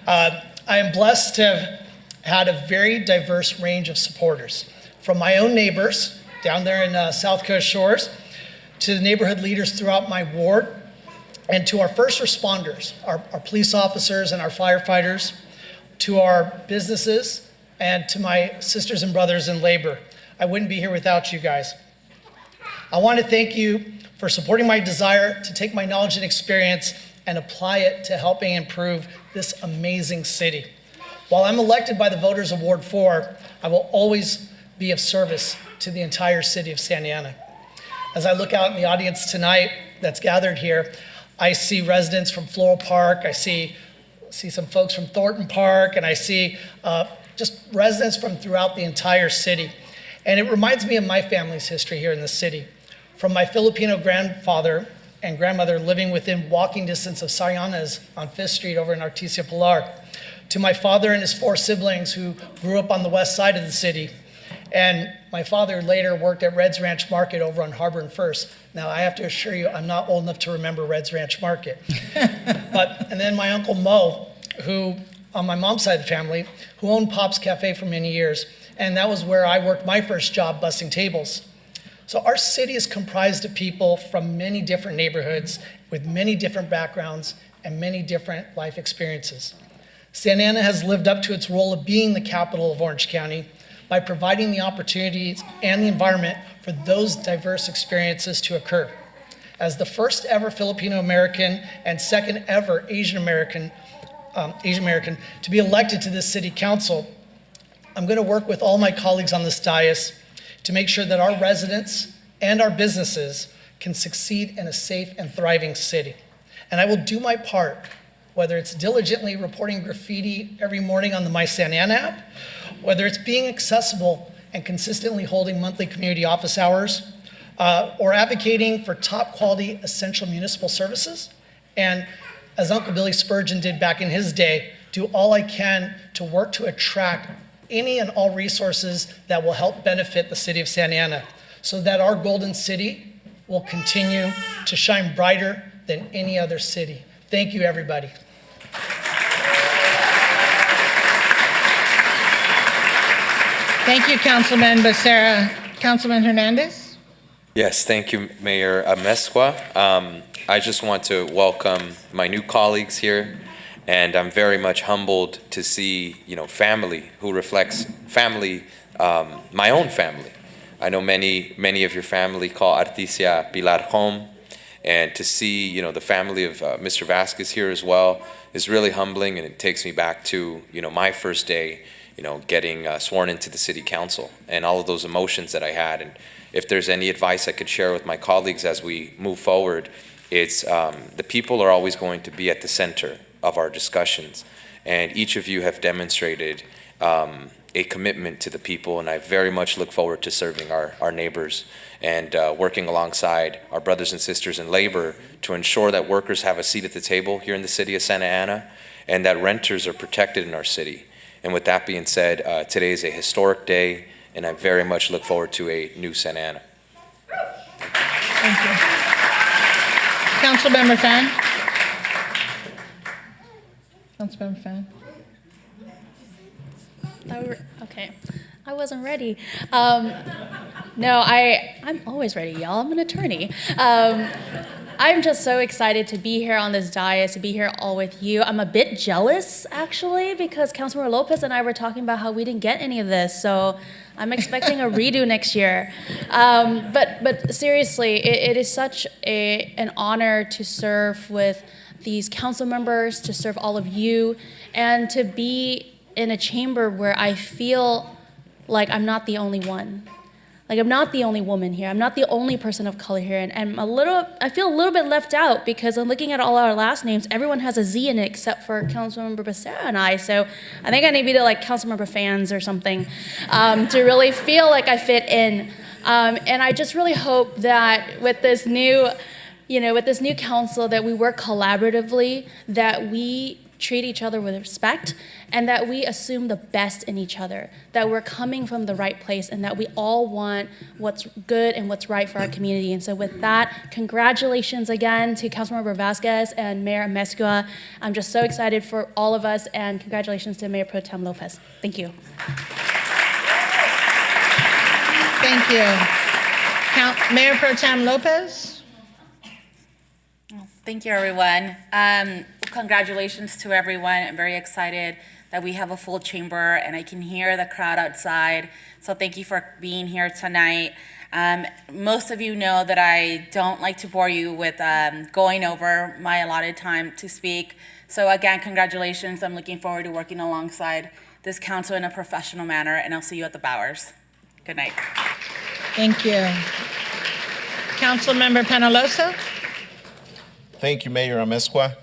I am blessed to have had a very diverse range of supporters, from my own neighbors down there in South Coast Shores, to the neighborhood leaders throughout my ward, and to our first responders, our police officers and our firefighters, to our businesses, and to my sisters and brothers in labor. I wouldn't be here without you guys. I want to thank you for supporting my desire to take my knowledge and experience and apply it to helping improve this amazing city. While I'm elected by the voters of Ward 4, I will always be of service to the entire city of Santa Ana. As I look out in the audience tonight that's gathered here, I see residents from Floral Park, I see some folks from Thornton Park, and I see just residents from throughout the entire city. And it reminds me of my family's history here in the city. From my Filipino grandfather and grandmother living within walking distance of Sayanas on 5th Street over in Artesia Pilar, to my father and his 4 siblings who grew up on the west side of the city. And my father later worked at Red's Ranch Market over on Harbor and First. Now, I have to assure you, I'm not old enough to remember Red's Ranch Market. And then my Uncle Mo, who, on my mom's side of the family, who owned Pop's Cafe for many years. And that was where I worked my first job, bussing tables. So our city is comprised of people from many different neighborhoods with many different backgrounds and many different life experiences. Santa Ana has lived up to its role of being the capital of Orange County by providing the opportunities and the environment for those diverse experiences to occur. As the first ever Filipino American and second ever Asian American to be elected to this city council, I'm going to work with all my colleagues on this dais to make sure that our residents and our businesses can succeed in a safe and thriving city. And I will do my part, whether it's diligently reporting graffiti every morning on the My Santa Ana app, whether it's being accessible and consistently holding monthly community office hours, or advocating for top quality essential municipal services, and as Uncle Billy Spurgeon did back in his day, do all I can to work to attract any and all resources that will help benefit the city of Santa Ana, so that our golden city will continue to shine brighter than any other city. Thank you, everybody.
Thank you, Councilman Becerra. Councilman Hernandez?
Yes, thank you, Mayor Amezcua. I just want to welcome my new colleagues here, and I'm very much humbled to see, family who reflects family, my own family. I know many of your family call Artesia Pilar home, and to see, the family of Mr. Vasquez here as well is really humbling, and it takes me back to, my first day, getting sworn into the city council and all of those emotions that I had. And if there's any advice I could share with my colleagues as we move forward, it's the people are always going to be at the center of our discussions. And each of you have demonstrated a commitment to the people, and I very much look forward to serving our neighbors and working alongside our brothers and sisters in labor to ensure that workers have a seat at the table here in the city of Santa Ana and that renters are protected in our city. And with that being said, today is a historic day, and I very much look forward to a new Santa Ana.
Thank you. Councilmember Fan? Councilmember Fan?
Okay, I wasn't ready. No, I'm always ready, y'all. I'm an attorney. I'm just so excited to be here on this dais, to be here all with you. I'm a bit jealous, actually, because Councilmember Lopez and I were talking about how we didn't get any of this, so I'm expecting a redo next year. But seriously, it is such an honor to serve with these council members, to serve all of you, and to be in a chamber where I feel like I'm not the only one. Like, I'm not the only woman here. I'm not the only person of color here. And I feel a little bit left out because I'm looking at all our last names. Everyone has a Z in it except for Councilmember Becerra and I. So I think I need to be like Councilmember fans or something to really feel like I fit in. And I just really hope that with this new, with this new council, that we work collaboratively, that we treat each other with respect, and that we assume the best in each other, that we're coming from the right place, and that we all want what's good and what's right for our community. And so with that, congratulations again to Councilmember Vasquez and Mayor Amezcua. I'm just so excited for all of us, and congratulations to Mayor Pro Tem Lopez. Thank you.
Thank you. Mayor Pro Tem Lopez.
Thank you, everyone. Congratulations to everyone. I'm very excited that we have a full chamber and I can hear the crowd outside. So thank you for being here tonight. Most of you know that I don't like to bore you with going over my allotted time to speak. So again, congratulations. I'm looking forward to working alongside this council in a professional manner, and I'll see you at the Bowers. Good night.
Thank you. Councilmember Penalosa.
Thank you, Mayor Amezcua.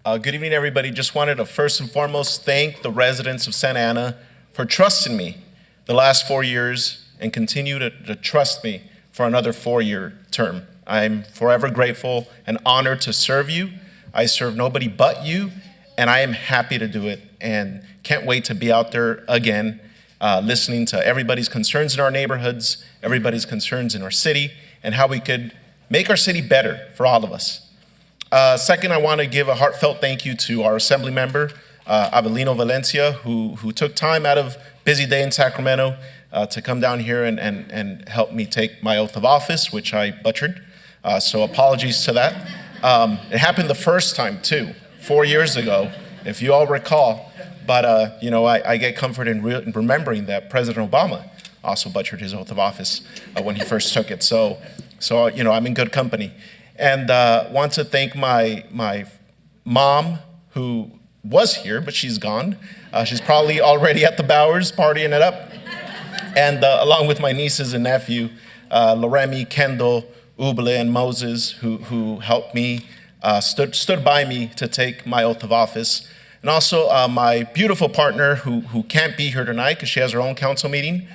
Good evening, everybody. Just wanted to first and foremost thank the residents of Santa Ana for trusting me the last 4 years and continue to trust me for another 4-year term. I'm forever grateful and honored to serve you. I serve nobody but you, and I am happy to do it and can't wait to be out there again, listening to everybody's concerns in our neighborhoods, everybody's concerns in our city, and how we could make our city better for all of us. Second, I want to give a heartfelt thank you to our Assembly member, Avelino Valencia, who took time out of busy day in Sacramento to come down here and help me take my oath of office, which I butchered. So apologies to that. It happened the first time too, 4 years ago, if you all recall. But I get comfort in remembering that President Obama also butchered his oath of office when he first took it. So I'm in good company. And want to thank my mom, who was here, but she's gone. She's probably already at the Bowers partying it up. And along with my nieces and nephew, Loremi, Kendall, Uble, and Moses, who helped me, stood by me to take my oath of office. And also my beautiful partner who can't be here tonight because she has her own council meeting,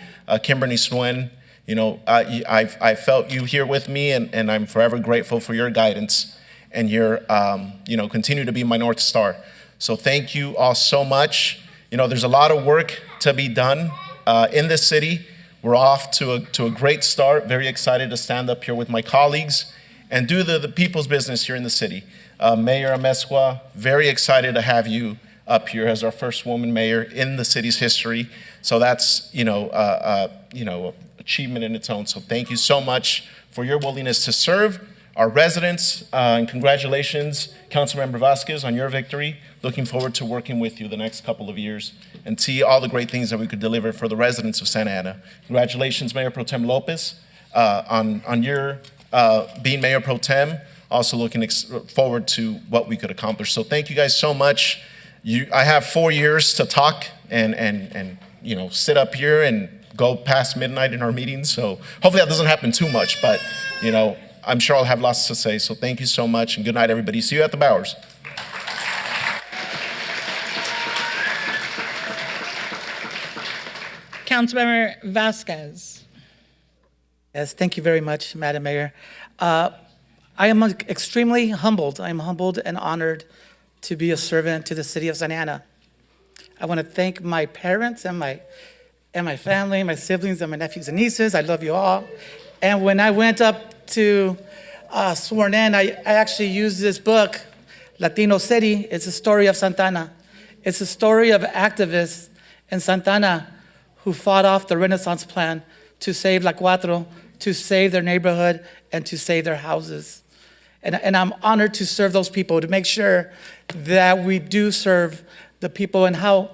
Kimberly Swin. I felt you here with me, and I'm forever grateful for your guidance and your, continue to be my North Star. So thank you all so much. There's a lot of work to be done in this city. We're off to a great start. Very excited to stand up here with my colleagues and do the people's business here in the city. Mayor Amezcua, very excited to have you up here as our first woman mayor in the city's history. So that's, achievement in its own. So thank you so much for your willingness to serve our residents, and congratulations, Councilmember Vasquez, on your victory. Looking forward to working with you the next couple of years and see all the great things that we could deliver for the residents of Santa Ana. Congratulations, Mayor Pro Tem Lopez, on your being Mayor Pro Tem. Also looking forward to what we could accomplish. So thank you guys so much. I have 4 years to talk and sit up here and go past midnight in our meetings. So hopefully that doesn't happen too much, but I'm sure I'll have lots to say. So thank you so much and good night, everybody. See you at the Bowers.
Councilmember Vasquez.
Yes, thank you very much, Madam Mayor. I am extremely humbled. I am humbled and honored to be a servant to the city of Santa Ana. I want to thank my parents and my family, my siblings, and my nephews and nieces. I love you all. And when I went up to sworn in, I actually used this book, Latino City. It's a story of Santa Ana. It's a story of activists in Santa Ana who fought off the Renaissance plan to save La Cuatro, to save their neighborhood, and to save their houses. And I'm honored to serve those people, to make sure that we do serve the people and how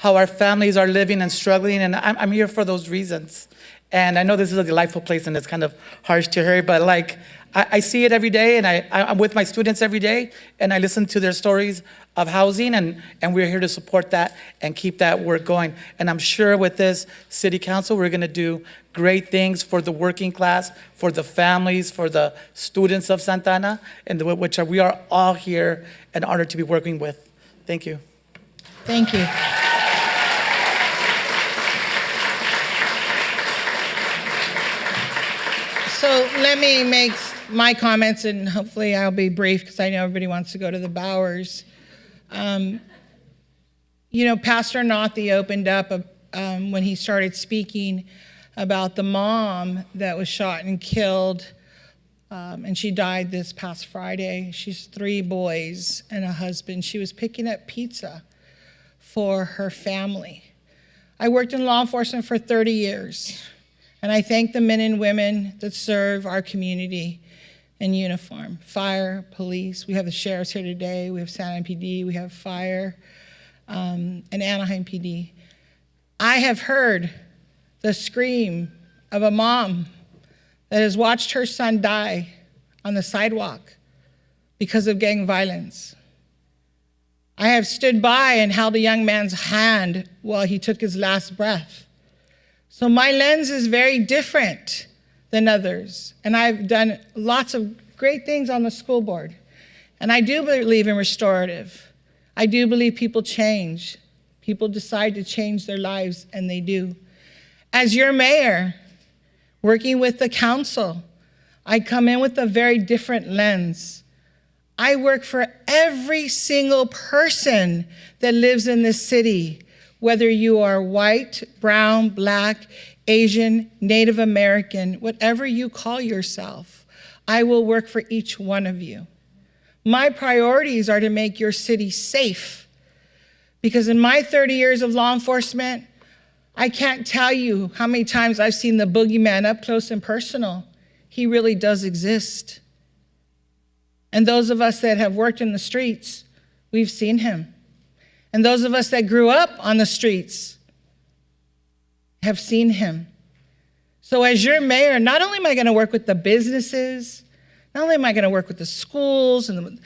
our families are living and struggling. And I'm here for those reasons. And I know this is a delightful place and it's kind of harsh to hear, but like, I see it every day, and I'm with my students every day, and I listen to their stories of housing, and we're here to support that and keep that work going. And I'm sure with this city council, we're gonna do great things for the working class, for the families, for the students of Santa Ana, and which we are all here and honored to be working with. Thank you.
Thank you. So let me make my comments, and hopefully I'll be brief because I know everybody wants to go to the Bowers. You know, Pastor Nathi opened up when he started speaking about the mom that was shot and killed, and she died this past Friday. She's 3 boys and a husband. She was picking up pizza for her family. I worked in law enforcement for 30 years, and I thank the men and women that serve our community in uniform, fire, police. We have the sheriffs here today. We have Santa Ana PD. We have fire, and Anaheim PD. I have heard the scream of a mom that has watched her son die on the sidewalk because of gang violence. I have stood by and held a young man's hand while he took his last breath. So my lens is very different than others. And I've done lots of great things on the school board. And I do believe in restorative. I do believe people change. People decide to change their lives, and they do. As your mayor, working with the council, I come in with a very different lens. I work for every single person that lives in this city, whether you are white, brown, black, Asian, Native American, whatever you call yourself, I will work for each one of you. My priorities are to make your city safe, because in my 30 years of law enforcement, I can't tell you how many times I've seen the boogeyman up close and personal. He really does exist. And those of us that have worked in the streets, we've seen him. And those of us that grew up on the streets have seen him. So as your mayor, not only am I going to work with the businesses, not only am I going to work with the schools and the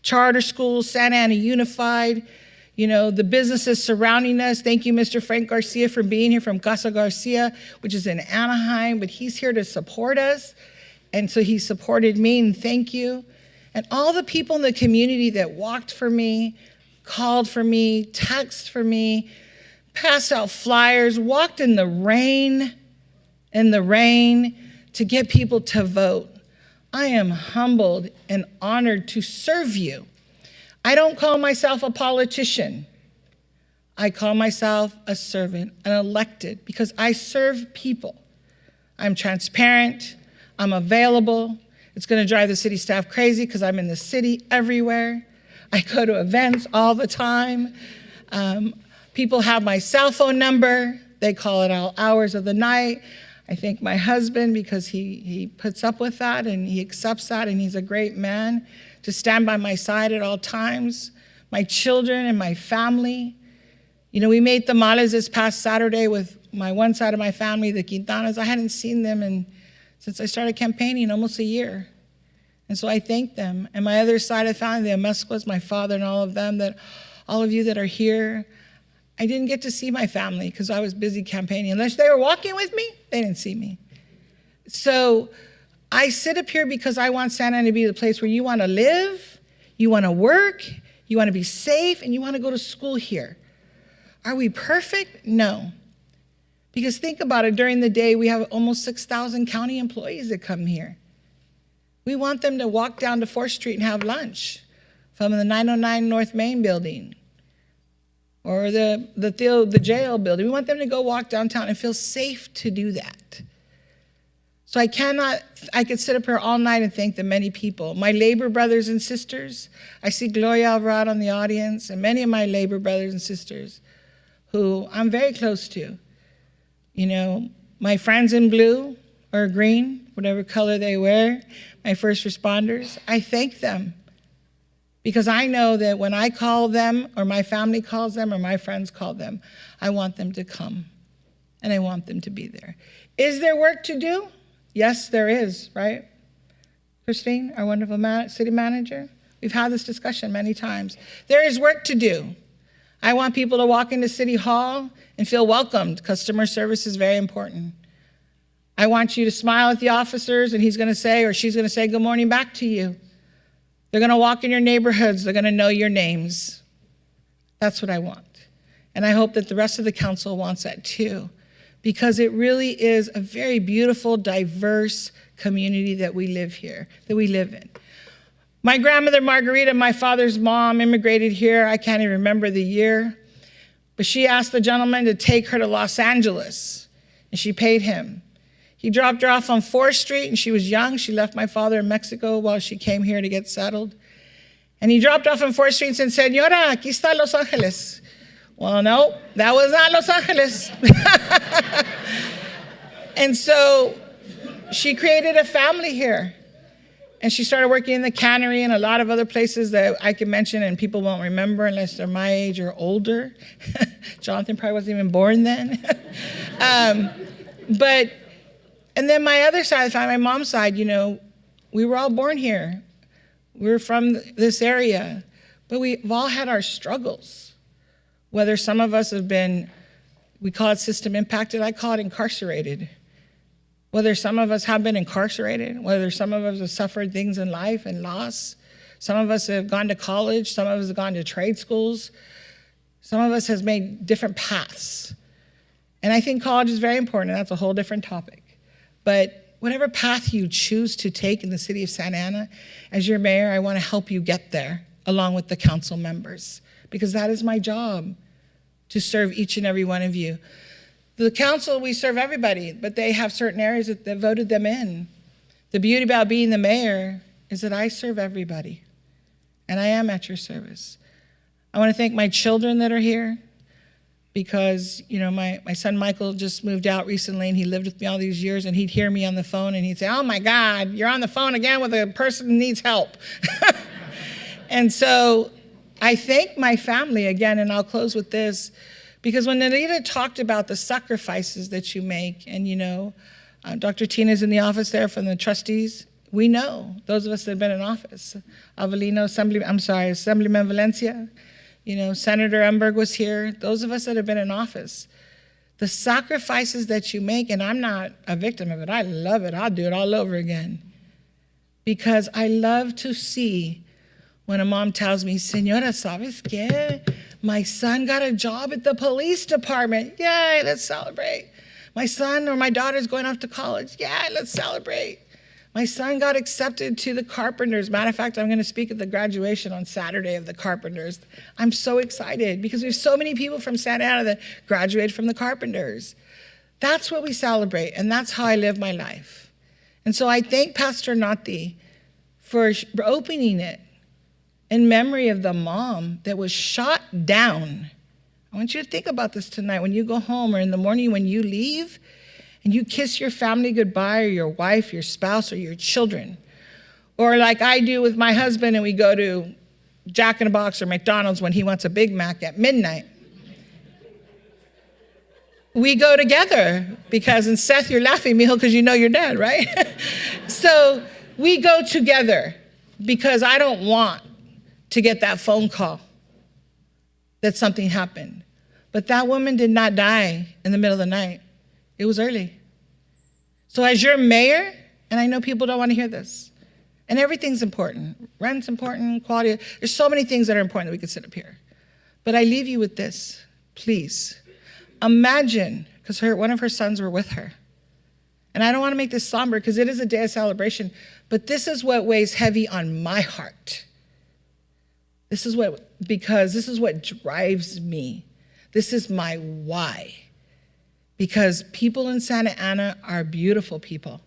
charter schools, Santa Ana Unified, you know, the businesses surrounding us. Thank you, Mr. Frank Garcia, for being here from Casa Garcia, which is in Anaheim, but he's here to support us. And so he supported me, and thank you. And all the people in the community that walked for me, called for me, texted for me, passed out flyers, walked in the rain to get people to vote. I am humbled and honored to serve you. I don't call myself a politician. I call myself a servant, an elected, because I serve people. I'm transparent, I'm available. It's gonna drive the city staff crazy because I'm in the city everywhere. I go to events all the time. People have my cell phone number. They call it all hours of the night. I thank my husband because he puts up with that and he accepts that, and he's a great man to stand by my side at all times. My children and my family. You know, we made tamales this past Saturday with my one side of my family, the Quintanas. I hadn't seen them since I started campaigning, almost a year. And so I thank them. And my other side of the family, the Amescuas, my father and all of them, that all of you that are here, I didn't get to see my family because I was busy campaigning. Unless they were walking with me, they didn't see me. So I sit up here because I want Santa Ana to be the place where you want to live, you want to work, you want to be safe, and you want to go to school here. Are we perfect? No. Because think about it, during the day, we have almost 6,000 county employees that come here. We want them to walk down to 4th Street and have lunch from the 909 North Main building or the jail building. We want them to go walk downtown and feel safe to do that. So I could sit up here all night and thank the many people. My labor brothers and sisters, I see Gloria Alvarado in the audience, and many of my labor brothers and sisters who I'm very close to. You know, my friends in blue or green, whatever color they wear, my first responders. I thank them because I know that when I call them or my family calls them or my friends call them, I want them to come and I want them to be there. Is there work to do? Yes, there is, right? Christine, our wonderful city manager, we've had this discussion many times. There is work to do. I want people to walk into City Hall and feel welcomed. Customer service is very important. I want you to smile at the officers and he's gonna say or she's gonna say good morning back to you. They're gonna walk in your neighborhoods, they're gonna know your names. That's what I want. And I hope that the rest of the council wants that too, because it really is a very beautiful, diverse community that we live here, that we live in. My grandmother Margarita, my father's mom, immigrated here. I can't even remember the year, but she asked the gentleman to take her to Los Angeles, and she paid him. He dropped her off on 4th Street, and she was young. She left my father in Mexico while she came here to get settled. And he dropped off on 4th Street and said, Señora, aquí está Los Angeles. Well, no, that was not Los Angeles. And so she created a family here. And she started working in the cannery and a lot of other places that I can mention and people won't remember unless they're my age or older. Jonathan probably wasn't even born then. And then my other side of the family, my mom's side, you know, we were all born here. We were from this area, but we've all had our struggles. Whether some of us have been, we call it system impacted, I call it incarcerated. Whether some of us have been incarcerated, whether some of us have suffered things in life and loss. Some of us have gone to college, some of us have gone to trade schools. Some of us has made different paths. And I think college is very important, and that's a whole different topic. But whatever path you choose to take in the city of Santa Ana, as your mayor, I want to help you get there, along with the council members, because that is my job, to serve each and every one of you. The council, we serve everybody, but they have certain areas that voted them in. The beauty about being the mayor is that I serve everybody, and I am at your service. I want to thank my children that are here, because, you know, my son Michael just moved out recently, and he lived with me all these years, and he'd hear me on the phone, and he'd say, oh my God, you're on the phone again with a person who needs help. And so I thank my family again, and I'll close with this, because when Anita talked about the sacrifices that you make, and you know, Dr. Tina's in the office there from the trustees, we know, those of us that have been in office. Avelino, Assemblyman Valencia, you know, Senator Umberg was here, those of us that have been in office. The sacrifices that you make, and I'm not a victim of it, I love it, I'll do it all over again. Because I love to see when a mom tells me, Señora, ¿sabes qué? My son got a job at the police department. Yay, let's celebrate. My son or my daughter's going off to college. Yay, let's celebrate. My son got accepted to the Carpenters. Matter of fact, I'm going to speak at the graduation on Saturday of the Carpenters. I'm so excited because we have so many people from Santa Ana that graduated from the Carpenters. That's what we celebrate, and that's how I live my life. And so I thank Pastor Nati for opening it in memory of the mom that was shot down. I want you to think about this tonight when you go home or in the morning when you leave and you kiss your family goodbye or your wife, your spouse, or your children. Or like I do with my husband and we go to Jack in the Box or McDonald's when he wants a Big Mac at midnight. We go together because, and Seth, you're laughing, Mijo, because you know you're dead, right? So we go together because I don't want to get that phone call that something happened. But that woman did not die in the middle of the night. It was early. So as your mayor, and I know people don't want to hear this, and everything's important. Rent's important, quality. There's so many things that are important that we could sit up here. But I leave you with this, please. Imagine, because one of her sons were with her. And I don't want to make this somber because it is a day of celebration, but this is what weighs heavy on my heart. Because this is what drives me. This is my why. Because people in Santa Ana are beautiful people.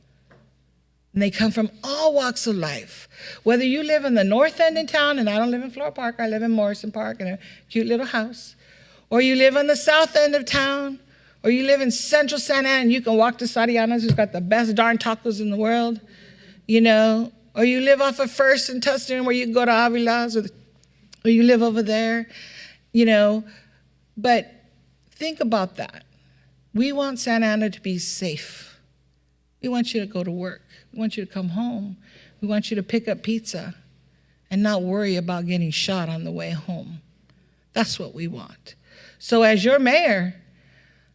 And they come from all walks of life. Whether you live in the north end of town, and I don't live in Floral Park, I live in Morrison Park in a cute little house. Or you live on the south end of town, or you live in central Santa Ana and you can walk to Sariana's, who's got the best darn tacos in the world, you know, or you live off of First and Tustin where you can go to Avila's, or you live over there, but think about that. We want Santa Ana to be safe. We want you to go to work. We want you to come home. We want you to pick up pizza and not worry about getting shot on the way home. That's what we want. So as your mayor,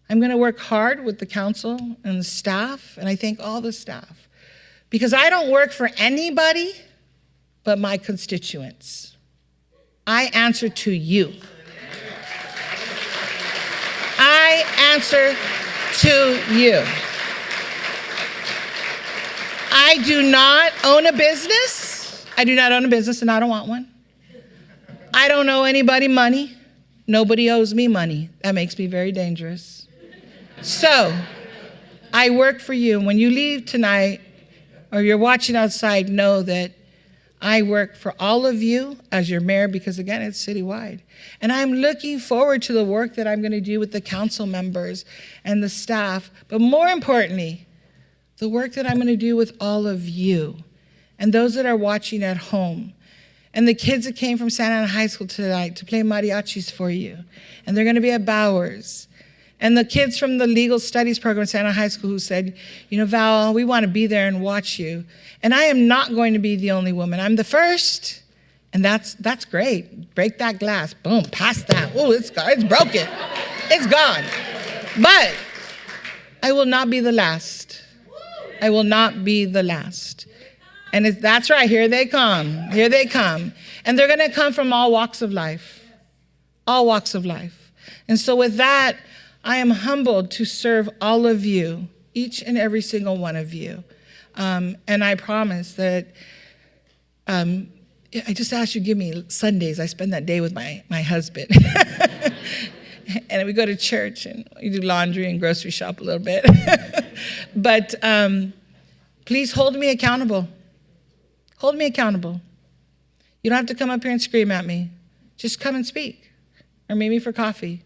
I'm going to work hard with the council and the staff, and I thank all the staff, because I don't work for anybody but my constituents. I answer to you. I answer to you. I do not own a business. I do not own a business, and I don't want one. I don't owe anybody money. Nobody owes me money. That makes me very dangerous. So, I work for you. When you leave tonight, or you're watching outside, know that I work for all of you as your mayor, because again, it's citywide. And I'm looking forward to the work that I'm going to do with the council members and the staff, but more importantly, the work that I'm going to do with all of you and those that are watching at home. And the kids that came from Santa Ana High School tonight to play mariachis for you. And they're going to be at Bowers. And the kids from the legal studies program at Santa Ana High School who said, Val, we want to be there and watch you. And I am not going to be the only woman. I'm the first. And that's great. Break that glass. Boom, pass that. Oh, it's broken. It's gone. But I will not be the last. I will not be the last. And that's right, here they come. Here they come. And they're going to come from all walks of life. All walks of life. And so with that, I am humbled to serve all of you, each and every single one of you. And I promise that I just ask you to give me Sundays. I spend that day with my husband. And we go to church and we do laundry and grocery shop a little bit. But please hold me accountable. Hold me accountable. You don't have to come up here and scream at me. Just come and speak. Or maybe for coffee.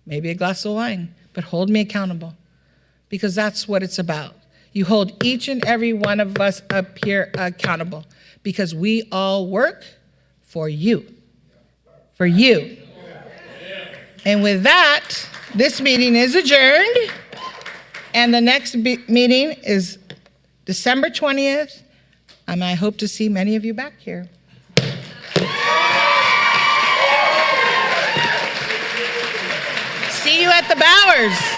Maybe a glass of wine. But hold me accountable. Because that's what it's about. You hold each and every one of us up here accountable. Because we all work for you. For you. And with that, this meeting is adjourned. And the next meeting is December 20th. And I hope to see many of you back here. See you at the Bowers.